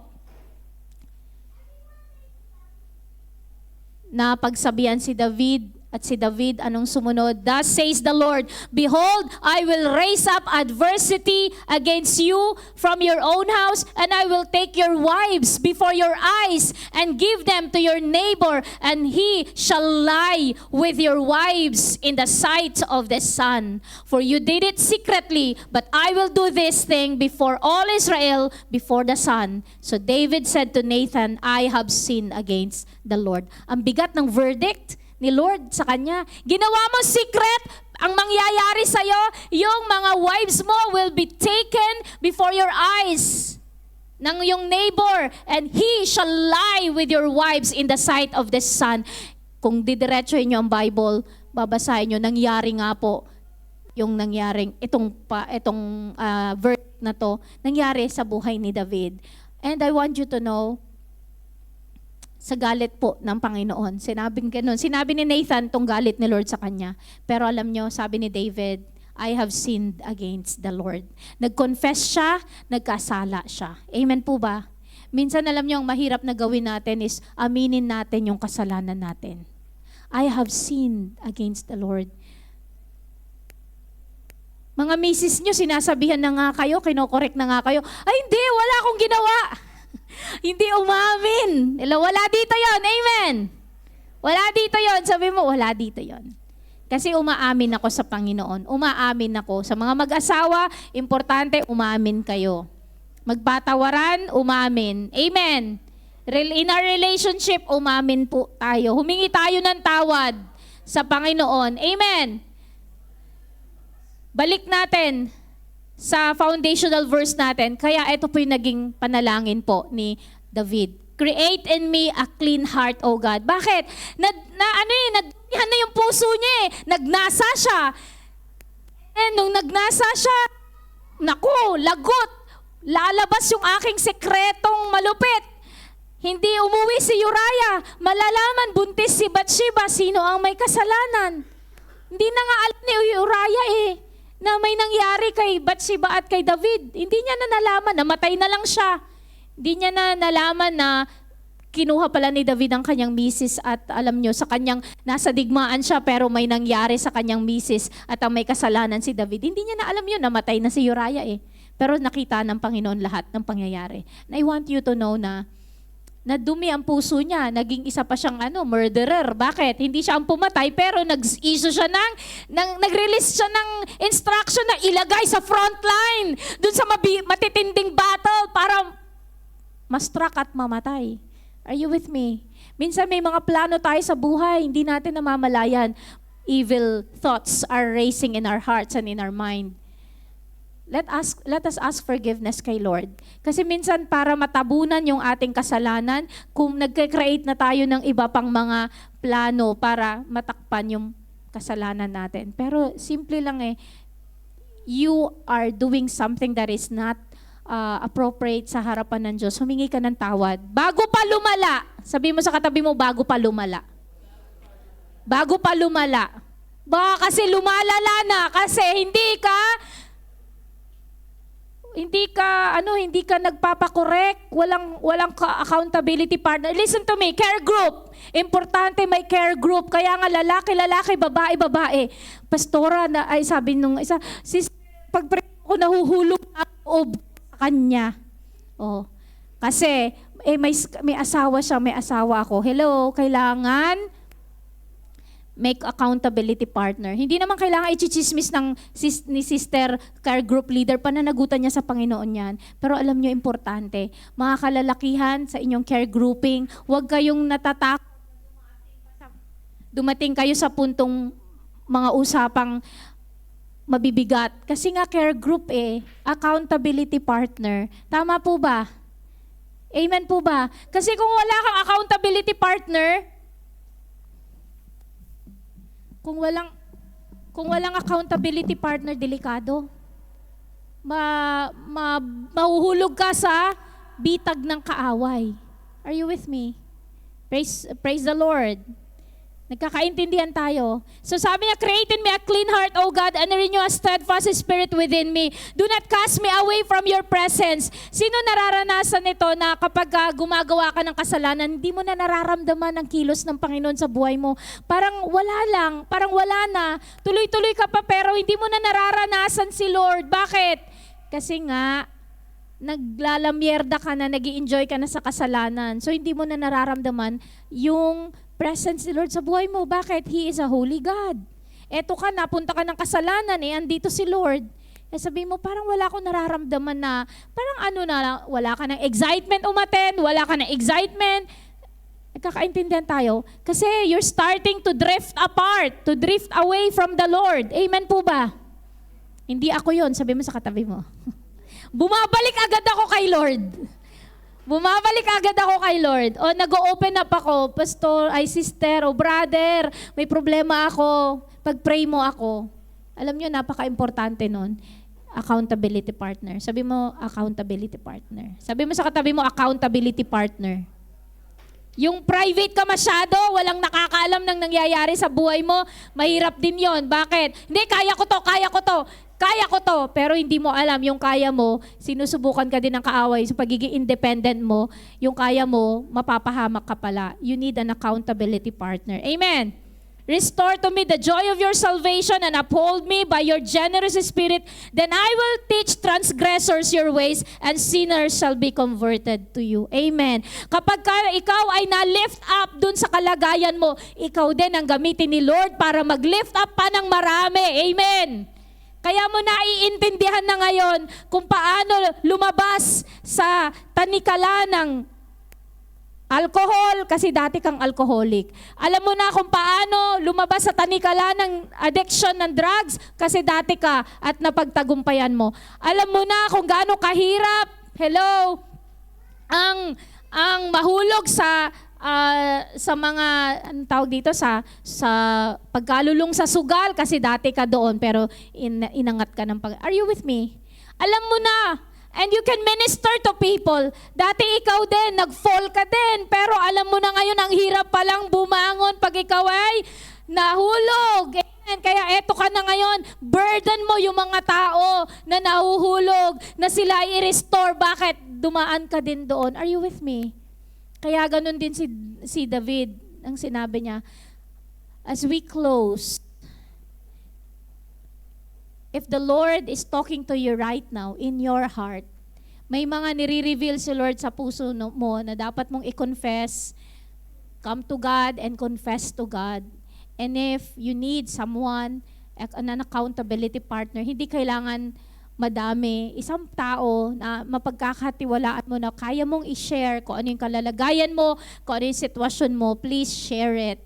Napagsabihan si David, at si David, anong sumunod? "Thus says the Lord, Behold, I will raise up adversity against you from your own house, and I will take your wives before your eyes, and give them to your neighbor, and he shall lie with your wives in the sight of the sun. For you did it secretly, but I will do this thing before all Israel, before the sun." So David said to Nathan, "I have sinned against the Lord." Ang bigat ng verdict ni Lord sa kanya. Ginawa mo secret, ang mangyayari sa'yo, yung mga wives mo will be taken before your eyes ng yung neighbor, and he shall lie with your wives in the sight of the sun. Kung didiretsohin nyo ang Bible, babasahin nyo, nangyari nga po yung nangyaring, itong verdict na to, nangyari sa buhay ni David. And I want you to know, sa galit po ng Panginoon. Sinabi ni Nathan tong galit ni Lord sa kanya. Pero alam nyo, sabi ni David, "I have sinned against the Lord." Nag-confess siya, nagkasala siya. Amen po ba? Minsan alam nyo, ang mahirap na gawin natin is aminin natin yung kasalanan natin. I have sinned against the Lord. Mga misis nyo, sinasabihan na nga kayo, kinokorek na nga kayo, "Ay hindi, wala akong ginawa." Hindi umamin. Wala dito yon. Amen. Wala dito yon. Sabi mo, wala dito yon. Kasi umaamin ako sa Panginoon. Umaamin ako. Sa mga mag-asawa, importante, umamin kayo. Magpatawaran, umamin. Amen. In our relationship, umamin po tayo. Humingi tayo ng tawad sa Panginoon. Amen. Balik natin sa foundational verse natin. Kaya ito po yung naging panalangin po ni David. Create in me a clean heart, O God. Bakit? Nagdihan na yung puso niya eh. Nagnasa siya. And nung nagnasa siya, naku, lagot. Lalabas yung aking sekretong malupit. Hindi umuwi si Uriah. Malalaman, buntis si Bathsheba. Sino ang may kasalanan? Hindi na nga alam ni Uriah na may nangyari kay Bathsheba at kay David. Hindi niya na nalaman. Namatay na lang siya. Hindi niya na nalaman na kinuha pala ni David ang kanyang misis at alam nyo, sa kanyang nasa digmaan siya pero may nangyari sa kanyang misis at ang may kasalanan si David. Hindi niya na alam yun, namatay na si Uriah Pero nakita ng Panginoon lahat ng pangyayari. And I want you to know na dumi ang puso niya, naging isa pa siyang murderer. Bakit? Hindi siya ang pumatay, pero nag-issue siya nag-release siya ng instruction na ilagay sa front line, dun sa matitinding battle para ma-struck at mamatay. Are you with me? Minsan may mga plano tayo sa buhay, hindi natin namamalayan. Evil thoughts are racing in our hearts and in our mind. Let us ask forgiveness kay Lord. Kasi minsan para matabunan yung ating kasalanan, kung nagke-create na tayo ng iba pang mga plano para matakpan yung kasalanan natin. Pero simple lang you are doing something that is not appropriate sa harapan ng Diyos. Humingi ka ng tawad. Bago pa lumala. Sabi mo sa katabi mo, bago pa lumala. Bago pa lumala. Baka kasi lumalala na kasi hindi ka nagpapakorek, walang accountability partner. Listen to me, care group. Importante may care group. Kaya nga lalaki, babae. Pastora sabi nung isa, pag-pray ko nahuhulog ako sa kanya. Kasi may asawa siya, may asawa ako. Hello, kailangan make accountability partner. Hindi naman kailangan i-chismis ni sister care group leader, pananagutan niya sa Panginoon yan. Pero alam niyo, importante, mga kalalakihan sa inyong care grouping, huwag kayong natatakot. Dumating kayo sa puntong mga usapang mabibigat. Kasi nga care group accountability partner. Tama po ba? Amen po ba? Kasi kung wala kang accountability partner, kung walang accountability partner, delikado. Mahuhulog ka sa bitag ng kaaway. Are you with me? Praise the Lord. Nagkakaintindihan tayo. So sabi niya, create in me a clean heart, O God, and renew a steadfast spirit within me. Do not cast me away from your presence. Sino nararanasan nito na kapag gumagawa ka ng kasalanan, hindi mo na nararamdaman ang kilos ng Panginoon sa buhay mo? Parang wala na. Tuloy-tuloy ka pa pero hindi mo na nararanasan si Lord. Bakit? Kasi nga, naglalamyerda ka na, nag-i-enjoy ka na sa kasalanan. So hindi mo na nararamdaman yung presence ni Lord sa buhay mo. Bakit? He is a holy God. Eto ka, napunta ka ng kasalanan, andito si Lord. Sabi mo, parang wala akong nararamdaman na, parang wala ka ng excitement umattend, wala ka ng excitement. Nagkakaintindihan tayo. Kasi you're starting to drift apart, to drift away from the Lord. Amen po ba? Hindi ako yon, sabi mo sa katabi mo. Bumabalik agad ako kay Lord. O nag-open up ako, pastor, sister, o brother, may problema ako. Pag-pray mo ako. Alam nyo, napaka-importante nun. Accountability partner. Sabi mo, accountability partner. Sabi mo sa katabi mo, accountability partner. Yung private ka masyado, walang nakakaalam ng nangyayari sa buhay mo, mahirap din yon. Bakit? Hindi, kaya ko to, pero hindi mo alam yung kaya mo, sinusubukan ka din ng kaaway sa pagiging independent mo, yung kaya mo, mapapahamak ka pala. You need an accountability partner. Amen. Restore to me the joy of your salvation and uphold me by your generous spirit. Then I will teach transgressors your ways and sinners shall be converted to you. Amen. Kapag ikaw ay na-lift up dun sa kalagayan mo, ikaw din ang gamitin ni Lord para mag-lift up pa ng marami. Amen. Kaya mo naiintindihan na ngayon kung paano lumabas sa tanikala ng alcohol, kasi dati kang alcoholic. Alam mo na kung paano lumabas sa tanikala ng addiction ng drugs, kasi dati ka at napagtagumpayan mo. Alam mo na kung gaano kahirap, ang mahulog sa mga, anong tawag dito, sa pagkalulong sa sugal, kasi dati ka doon, pero inangat ka ng Are you with me? Alam mo na, and you can minister to people. Dati ikaw din, nag-fall ka din. Pero alam mo na ngayon, ang hirap palang bumangon pag ikaw ay nahulog. Amen. Kaya eto ka na ngayon, burden mo yung mga tao na nahuhulog, na sila i-restore. Bakit? Dumaan ka din doon. Are you with me? Kaya ganun din si David, ang sinabi niya, as we close, if the Lord is talking to you right now in your heart, may mga nire-reveal si Lord sa puso mo na dapat mong i-confess, come to God and confess to God. And if you need someone, an accountability partner, hindi kailangan madami. Isang tao na mapagkakatiwalaan mo na kaya mong i-share kung ano yung kalalagayan mo, kung ano yung sitwasyon mo, please share it.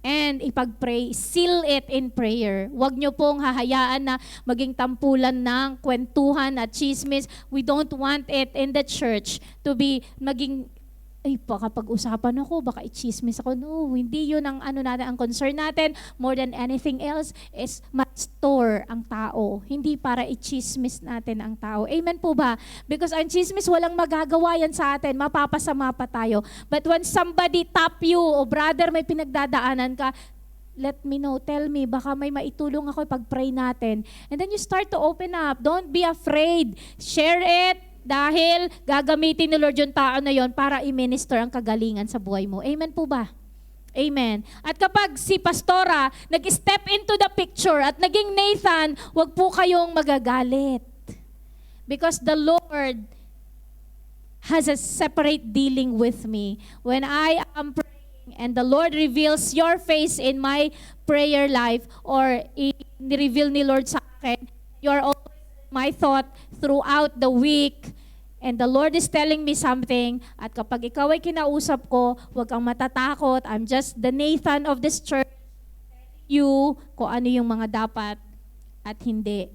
And ipag-pray, seal it in prayer. Huwag nyo pong hahayaan na maging tampulan ng kwentuhan at chismis. We don't want it in the church to be maging, baka pag-usapan ako, baka i-chismis ako. No, hindi yun ang natin, ang concern natin. More than anything else is ma-store ang tao. Hindi para i-chismis natin ang tao. Amen po ba? Because ang chismis, walang magagawa yan sa atin. Mapapasama pa tayo. But when somebody tap you, o brother, may pinagdadaanan ka, let me know, tell me, baka may maitulong ako pag-pray natin. And then you start to open up. Don't be afraid. Share it. Dahil gagamitin ni Lord yung tao na yon para i-minister ang kagalingan sa buhay mo. Amen po ba? Amen. At kapag si Pastora nag-step into the picture at naging Nathan, wag po kayong magagalit. Because the Lord has a separate dealing with me. When I am praying and the Lord reveals your face in my prayer life, or i-reveal ni Lord sa akin, you're always my thought throughout the week, and the Lord is telling me something, at kapag ikaw ay kinausap ko, huwag kang matatakot. I'm just the Nathan of this church, telling you kung ano yung mga dapat at hindi.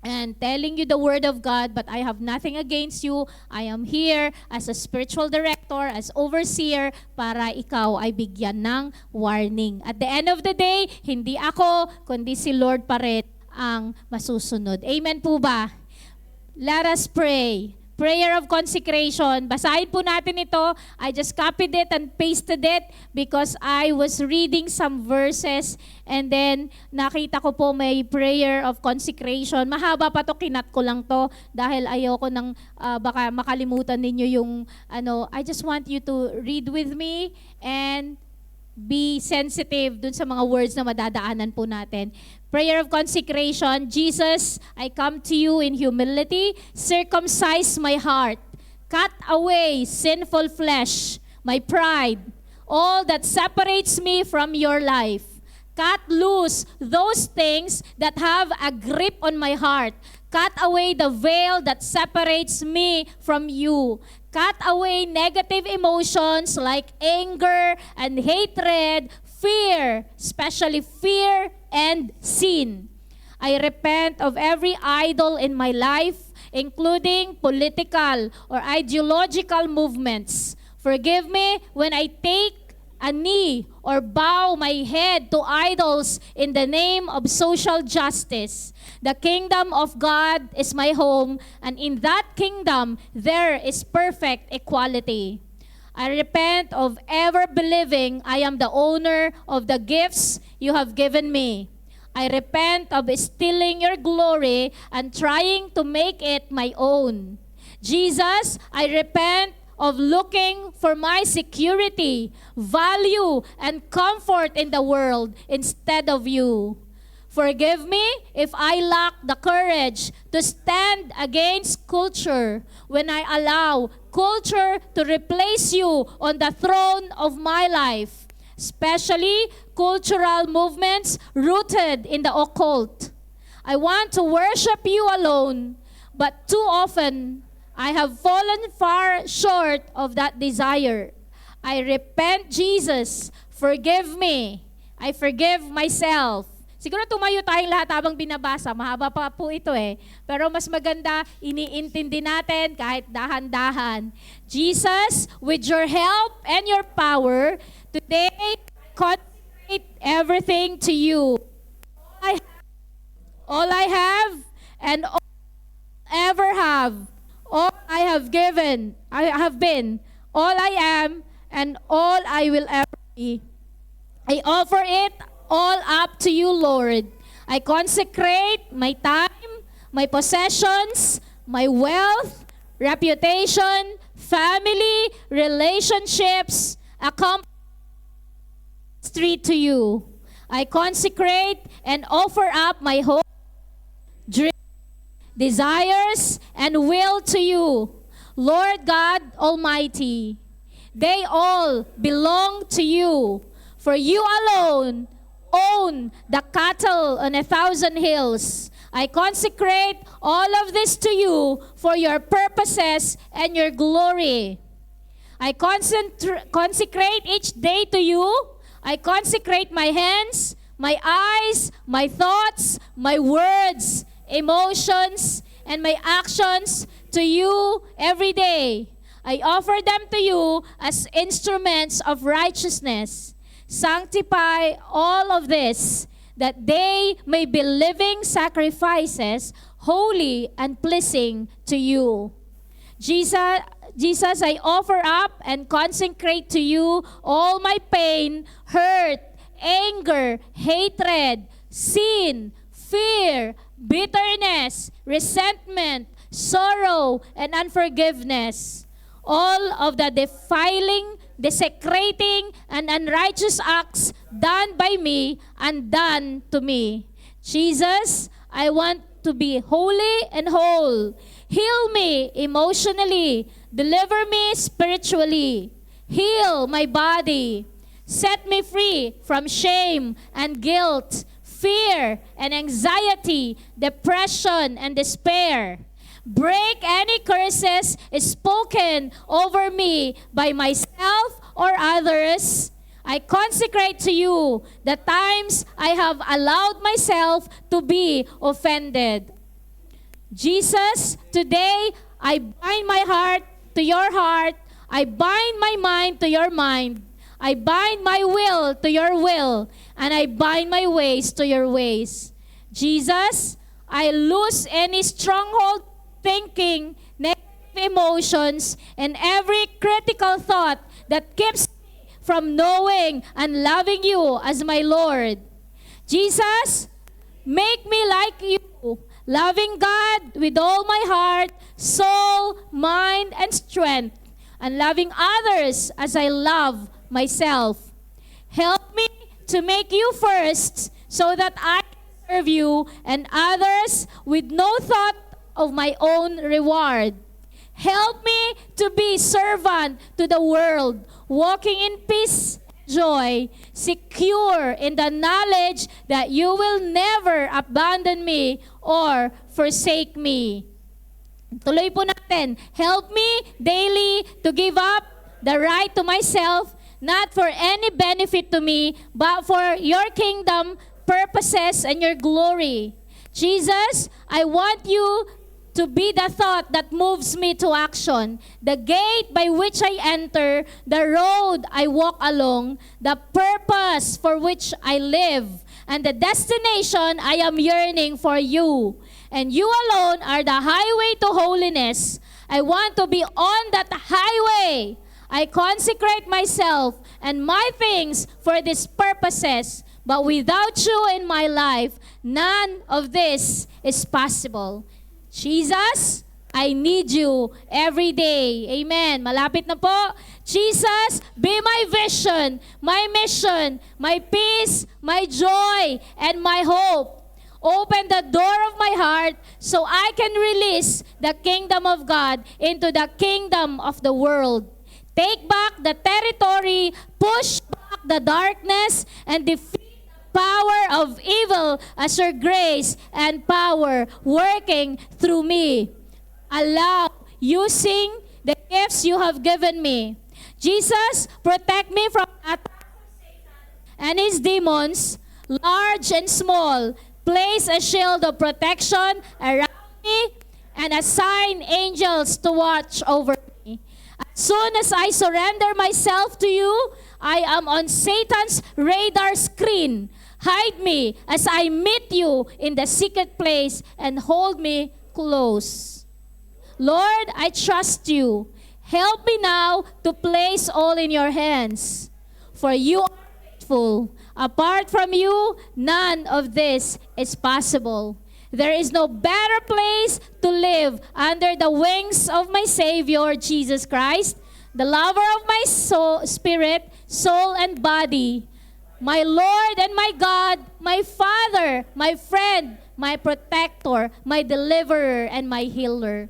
And telling you the word of God, but I have nothing against you. I am here as a spiritual director, as overseer, para ikaw ay bigyan ng warning. At the end of the day, hindi ako, kundi si Lord pa rin ang masusunod. Amen po ba? Let us pray. Prayer of consecration. Basahin po natin ito. I just copied it and pasted it because I was reading some verses and then nakita ko po may prayer of consecration. Mahaba pa to, kinat ko lang to dahil ayoko nang baka makalimutan ninyo yung I just want you to read with me and be sensitive dun sa mga words na madadaanan po natin. Prayer of consecration. Jesus, I come to you in humility. Circumcise my heart. Cut away sinful flesh, my pride, all that separates me from your life. Cut loose those things that have a grip on my heart. Cut away the veil that separates me from you. Cut away negative emotions like anger and hatred, fear, especially fear and sin. I repent of every idol in my life, including political or ideological movements. Forgive me when I take a knee or bow my head to idols in the name of social justice. The kingdom of God is my home, and in that kingdom there is perfect equality. I repent of ever believing I am the owner of the gifts you have given me. I repent of stealing your glory and trying to make it my own. Jesus, I repent of looking for my security, value, and comfort in the world instead of you. Forgive me if I lack the courage to stand against culture when I allow culture to replace you on the throne of my life, especially cultural movements rooted in the occult. I want to worship you alone, but too often I have fallen far short of that desire. I repent, Jesus. Forgive me. I forgive myself. Siguro tumayo tayong lahat habang binabasa. Mahaba pa po ito eh. Pero mas maganda, iniintindi natin kahit dahan-dahan. Jesus, with your help and your power, today, consecrate everything to you. All I have and all I ever have, all I have given, I have been, all I am, and all I will ever be. I offer it all up to you, Lord. I consecrate my time, my possessions, my wealth, reputation, family, relationships, street to you. I consecrate and offer up my hope, dreams, desires, and will to you, Lord God Almighty. They all belong to you, for you alone own the cattle on 1,000 hills. I consecrate all of this to you for your purposes and your glory. I consecrate each day to you. I consecrate my hands, my eyes, my thoughts, my words, emotions, and my actions to you every day. I offer them to you as instruments of righteousness. Sanctify all of this, that they may be living sacrifices, holy and pleasing to you. Jesus, I offer up and consecrate to you all my pain, hurt, anger, hatred, sin, fear, bitterness, resentment, sorrow, and unforgiveness. All of the defiling, desecrating, and unrighteous acts done by me and done to me. Jesus, I want to be holy and whole. Heal me emotionally. Deliver me spiritually. Heal my body. Set me free from shame and guilt, fear and anxiety, depression and despair. Break any curses spoken over me by myself or others. I consecrate to you the times I have allowed myself to be offended. Jesus, today I bind my heart to your heart. I bind my mind to your mind. I bind my will to your will. And I bind my ways to your ways. Jesus, I lose any stronghold thinking, negative emotions, and every critical thought that keeps me from knowing and loving you as my Lord. Jesus, make me like you, loving God with all my heart, soul, mind, and strength, and loving others as I love myself. Help me to make you first so that I can serve you and others with no thought of my own reward. Help me to be servant to the world, walking in peace and joy, secure in the knowledge that you will never abandon me or forsake me. Tuloy po natin. Help me daily to give up the right to myself, not for any benefit to me, but for your kingdom purposes and your glory. Jesus, I want you to be the thought that moves me to action, the gate by which I enter, the road I walk along, the purpose for which I live, and the destination I am yearning for you. And you alone are the highway to holiness. I want to be on that highway. I consecrate myself and my things for these purposes, but without you in my life, none of this is possible. Jesus, I need you every day. Amen. Malapit na po. Jesus, be my vision, my mission, my peace, my joy, and my hope. Open the door of my heart so I can release the kingdom of God into the kingdom of the world. Take back the territory, push back the darkness, and defeat power of evil as your grace and power working through me. Allow using the gifts you have given me. Jesus, protect me from attacks of Satan and his demons, large and small. Place a shield of protection around me and assign angels to watch over me. As soon as I surrender myself to you, I am on Satan's radar screen. Hide me as I meet you in the secret place and hold me close. Lord, I trust you. Help me now to place all in your hands. For you are faithful. Apart from you, none of this is possible. There is no better place to live under the wings of my Savior, Jesus Christ, the lover of my soul, spirit, soul, and body. My Lord and my God, my Father, my friend, my protector, my deliverer, and my healer.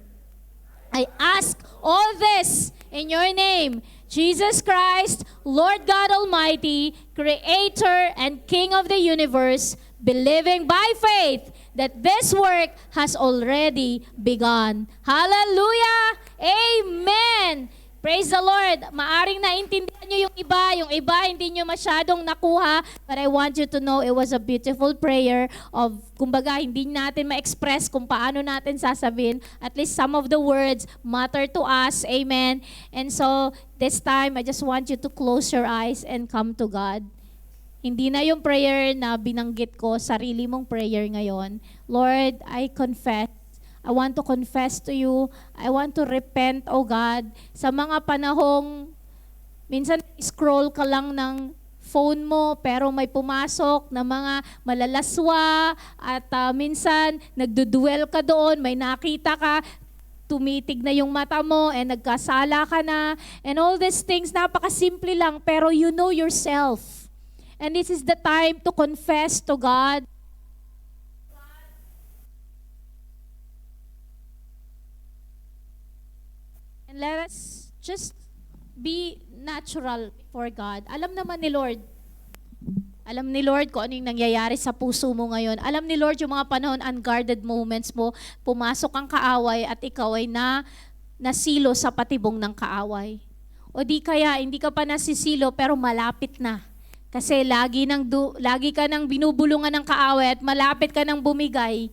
I ask all this in your name, Jesus Christ, Lord God Almighty, Creator and King of the universe, believing by faith that this work has already begun. Hallelujah! Amen! Praise the Lord. Maaring naintindihan nyo yung iba hindi nyo masyadong nakuha, but I want you to know it was a beautiful prayer of, kumbaga, hindi natin ma-express kung paano natin sasabihin. At least some of the words matter to us. Amen. And so, this time, I just want you to close your eyes and come to God. Hindi na yung prayer na binanggit ko, sarili mong prayer ngayon. Lord, I confess. I want to confess to you. I want to repent, oh God, sa mga panahong minsan scroll ka lang ng phone mo pero may pumasok na mga malalaswa at minsan nagduduel ka doon, may nakita ka, tumitig na yung mata mo and nagkasala ka na and all these things, napakasimple lang pero you know yourself. And this is the time to confess to God. And let us just be natural before God. Alam naman ni Lord. Alam ni Lord kung ano yung nangyayari sa puso mo ngayon. Alam ni Lord yung mga panahon, unguarded moments mo, pumasok ang kaaway at ikaw ay nasilo sa patibong ng kaaway. O di kaya, hindi ka pa nasisilo pero malapit na. Kasi lagi ka nang binubulungan ng kaaway at malapit ka nang bumigay.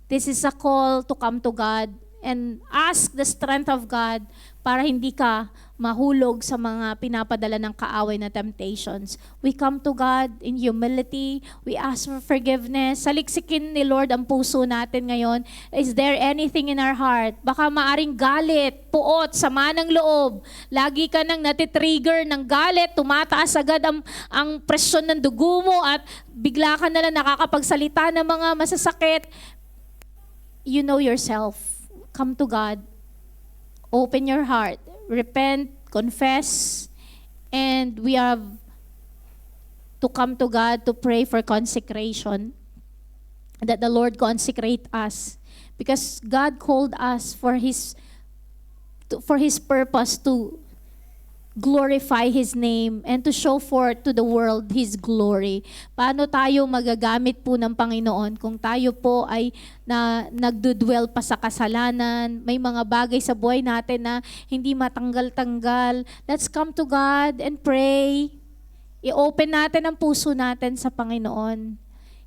This is a call to come to God and ask the strength of God para hindi ka mahulog sa mga pinapadala ng kaaway na temptations. We come to God in humility. We ask for forgiveness. Saliksikin ni Lord ang puso natin ngayon. Is there anything in our heart? Baka maaring galit, puot, sama ng loob. Lagi ka nang natitrigger ng galit, tumataas agad ang presyon ng dugo mo at bigla ka na lang nakakapagsalita ng mga masasakit. You know yourself. Come to God. Open your heart. Repent, confess, and we have to come to God to pray for consecration. That the Lord consecrate us. Because God called us for His purpose to glorify His name and to show forth to the world His glory. Paano tayo magagamit po ng Panginoon kung tayo po ay nagdudwell pa sa kasalanan, may mga bagay sa buhay natin na hindi matanggal-tanggal. Let's come to God and pray. I-open natin ang puso natin sa Panginoon.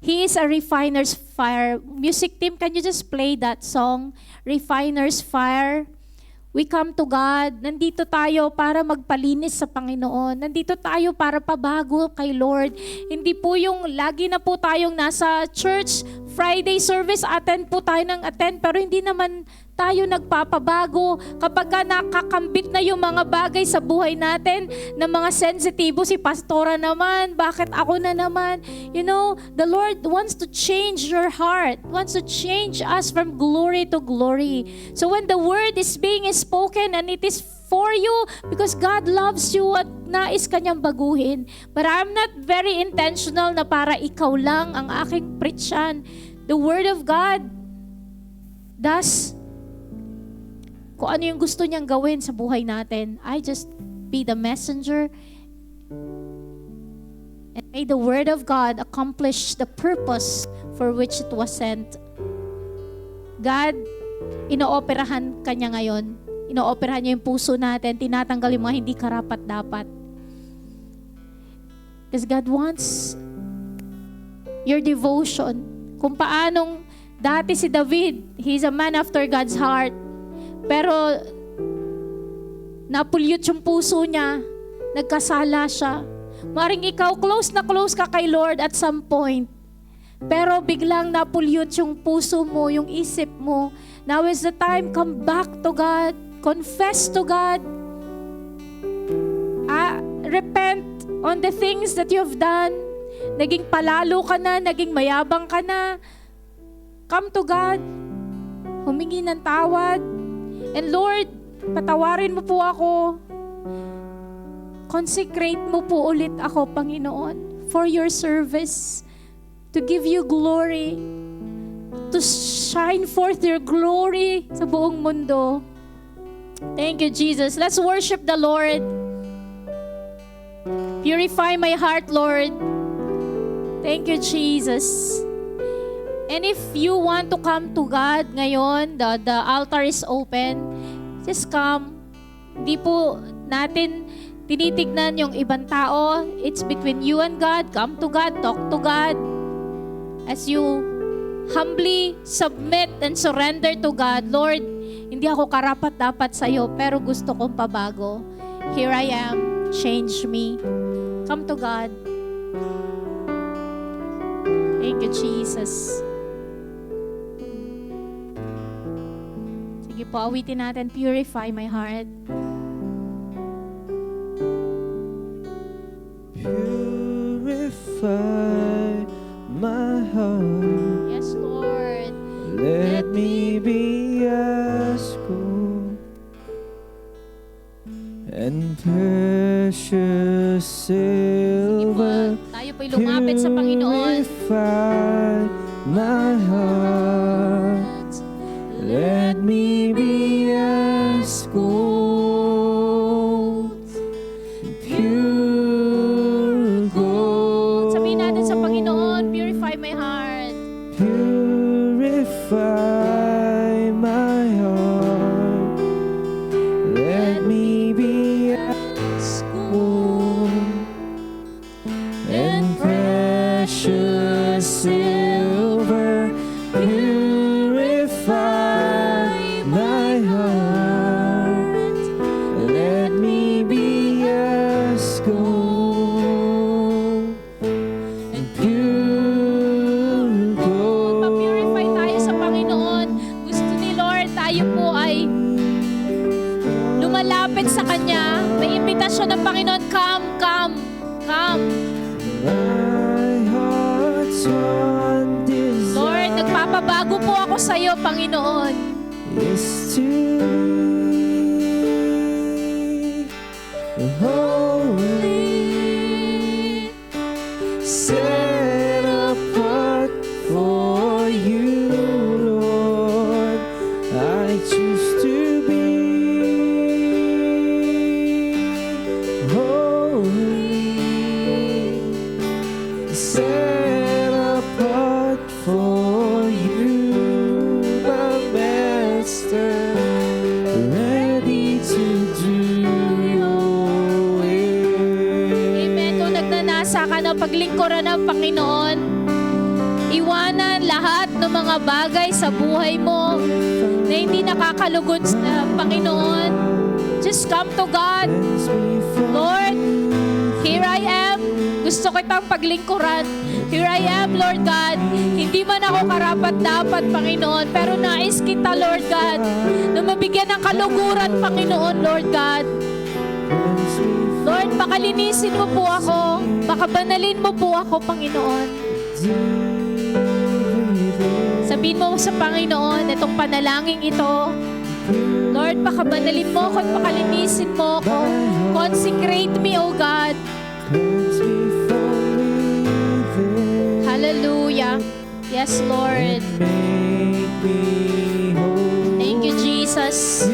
He is a refiner's fire. Music team, can you just play that song? Refiner's fire. We come to God. Nandito tayo para magpalinis sa Panginoon. Nandito tayo para pabago kay Lord. Hindi po yung lagi na po tayong nasa church Friday service, attend po tayo ng attend, pero hindi naman tayo nagpapabago. Kapag ka nakakambit na yung mga bagay sa buhay natin, na mga sensitibo, si pastora naman, bakit ako na naman? You know, the Lord wants to change your heart, wants to change us from glory to glory. So when the word is being spoken and it is for you, because God loves you at nais kanyang baguhin. But I'm not very intentional na para ikaw lang ang aking preachan. The Word of God does kung ano yung gusto niyang gawin sa buhay natin. I just be the messenger, and may the Word of God accomplish the purpose for which it was sent. God, inooperahan kanya ngayon. Inooperahan niya yung puso natin, tinatanggal yung mga hindi karapat-dapat. Because God wants your devotion. Kung paanong dati si David, he's a man after God's heart. Pero napulyot yung puso niya, nagkasala siya. Maring ikaw, close na close ka kay Lord at some point. Pero biglang napulyot yung puso mo, yung isip mo. Now is the time, come back to God. Confess to God. Repent on the things that you have done. Naging palalo ka na, naging mayabang ka na. Come to God. Humingi ng tawad. And Lord, patawarin mo po ako. Consecrate mo po ulit ako, Panginoon, for your service. To give you glory. To shine forth your glory sa buong mundo. Thank you, Jesus. Let's worship the Lord. Purify my heart, Lord. Thank you, Jesus. And if you want to come to God ngayon, the altar is open. Just come. Hindi po natin tinitignan yung ibang tao. It's between you and God. Come to God. Talk to God. As you humbly submit and surrender to God, Lord, hindi ako karapat-dapat sa'yo, pero gusto kong pabago. Here I am. Change me. Come to God. Thank you, Jesus. Sige po, awitin natin. Purify my heart. Purify my heart. Yes, Lord. Let me be as gold and precious Sige po, silver. tayo po'y lumapit sa Panginoon. Purify my heart. Let me be as gold, pure gold. Sabihin natin sa Panginoon, purify my heart. Purify my heart. Let me be as gold and precious silver. Purify my heart. Let me be as gold and pure gold. Pag-purify tayo sa Panginoon, gusto ni Lord tayo po ay lumalapit sa Kanya. May imbitasyon ng Panginoon, come, come, come. My heart's one desire Lord, nagpapabago po ako sa iyo, Panginoon. is to be holy, set apart for you, Lord. I choose to be holy, set apart for you, my Master, ready to do your way. Amen. Kung nagnanasa ka na paglingkuran ng Panginoon, iwanan lahat ng mga bagay sa buhay mo na hindi nakakalugod sa Panginoon. Just come to God. Lord, here I am. Gusto kitang paglingkuran. Here I am, Lord God. Hindi man ako karapat-dapat, Panginoon, pero nais kita, Lord God, na mabigyan ng kaluguran, Panginoon, Lord God. Lord, pakalinisin mo po ako. Pakabanalin mo po ako, Panginoon. Sabihin mo sa Panginoon, itong panalangin ito, Lord, pakabanalin mo ako at pakalinisin mo ako. Consecrate me, O God. Hallelujah. Yes, Lord. Thank you, Jesus.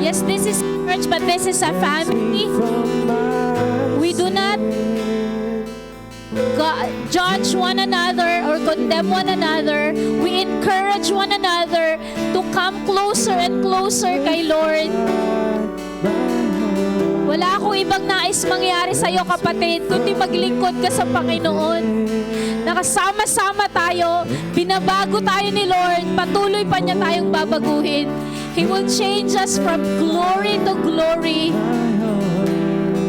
Yes, this is church, but this is a family. We do not judge one another or condemn one another. We encourage one another to come closer and closer kay Lord. Wala akong ibang nais mangyari sa iyo, kapatid, kundi maglingkod ka sa Panginoon. Nakasama-sama tayo, binabago tayo ni Lord, patuloy pa niya tayong babaguhin. He will change us from glory to glory.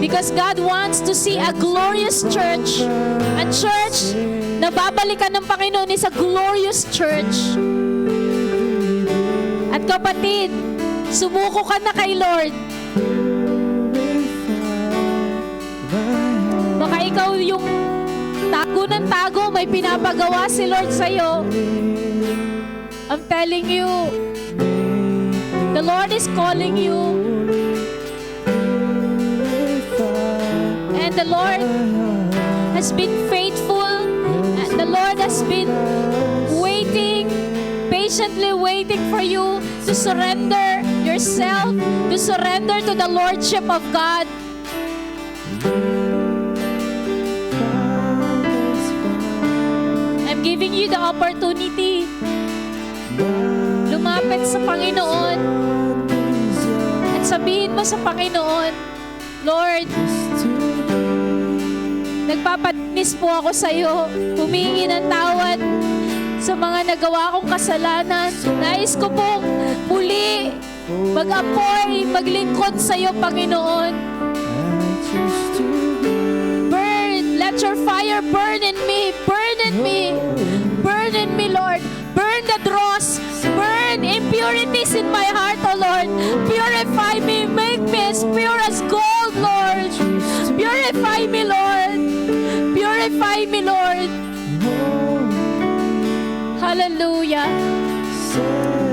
Because God wants to see a glorious church. A church na babalikan ng Panginoon is a glorious church. At kapatid, sumuko ka na kay Lord. Baka ikaw yung tago ng tago, may pinapagawa si Lord sa'yo. I'm telling you, the Lord is calling you. And the Lord has been faithful. And the Lord has been waiting, patiently waiting for you to surrender yourself, to surrender to the Lordship of God. I'm giving you the opportunity. Lumapit sa Panginoon at sabihin mo sa Panginoon, Lord, nagpapatinis po ako sa iyo. Humingi ng tawad sa mga nagawa kong kasalanan. Nais ko pong muli mag-apoy, maglingkod sa iyo, Panginoon. Burn, let your fire burn in me, burn in me, burn in me, Lord. Burn the dross, burn impurities in my heart, O Lord. Purify me, make me as pure as gold, Lord. Purify me, Lord. Purify me, Lord. Hallelujah.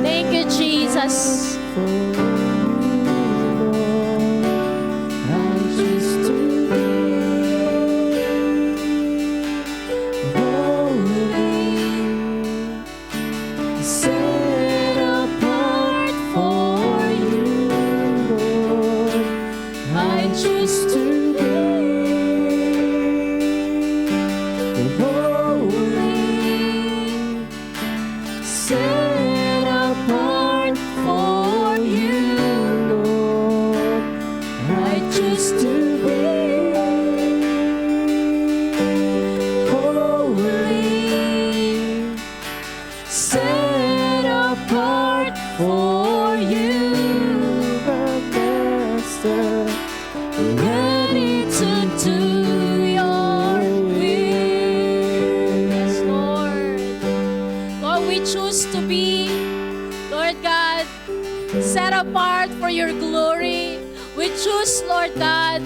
Thank you, Jesus. Set apart for your glory. We choose, Lord God,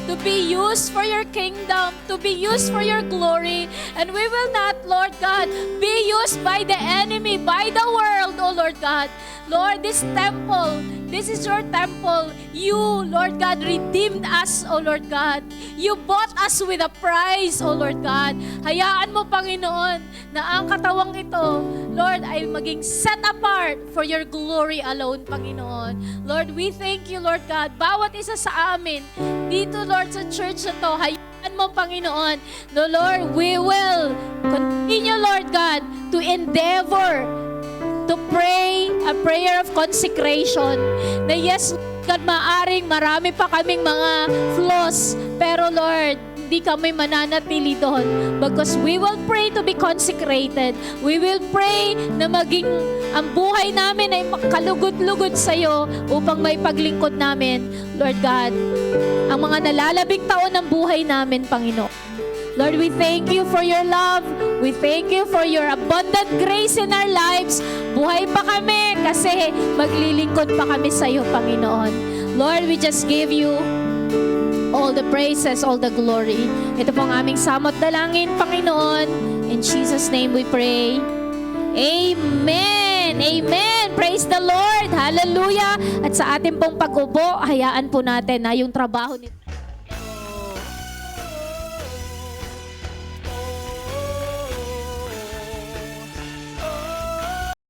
to be used for your kingdom, to be used for your glory. And we will not, Lord God, be used by the enemy, by the world, oh Lord God. Lord, this temple, this is your temple. You, Lord God, redeemed us, oh Lord God. You bought us with a price, oh Lord God. Hayaan mo, Panginoon, na ang katawang ito, Lord, ay maging set apart for your glory alone, Panginoon. Lord, we thank you, Lord God. Bawat isa sa amin, dito, Lord, sa church na to, hayaan mo, Panginoon, no, Lord, we will continue, Lord God, to endeavor to pray a prayer of consecration. Na yes, God, maaring marami pa kaming mga flaws, pero Lord, hindi kami mananatili doon. Because we will pray to be consecrated. We will pray na maging ang buhay namin ay kalugod-lugod sa iyo upang may paglingkod namin, Lord God, ang mga nalalabing taon ng buhay namin, Panginoon. Lord, we thank you for your love. We thank you for your abundant grace in our lives. Buhay pa kami kasi maglilingkod pa kami sa iyo, Panginoon. Lord, we just give you all the praises, all the glory. Ito po ang aming samot dalangin, Panginoon. In Jesus' name we pray. Amen! Amen! Praise the Lord! Hallelujah! At sa ating pong pag-ubo, hayaan po natin na yung trabaho nito.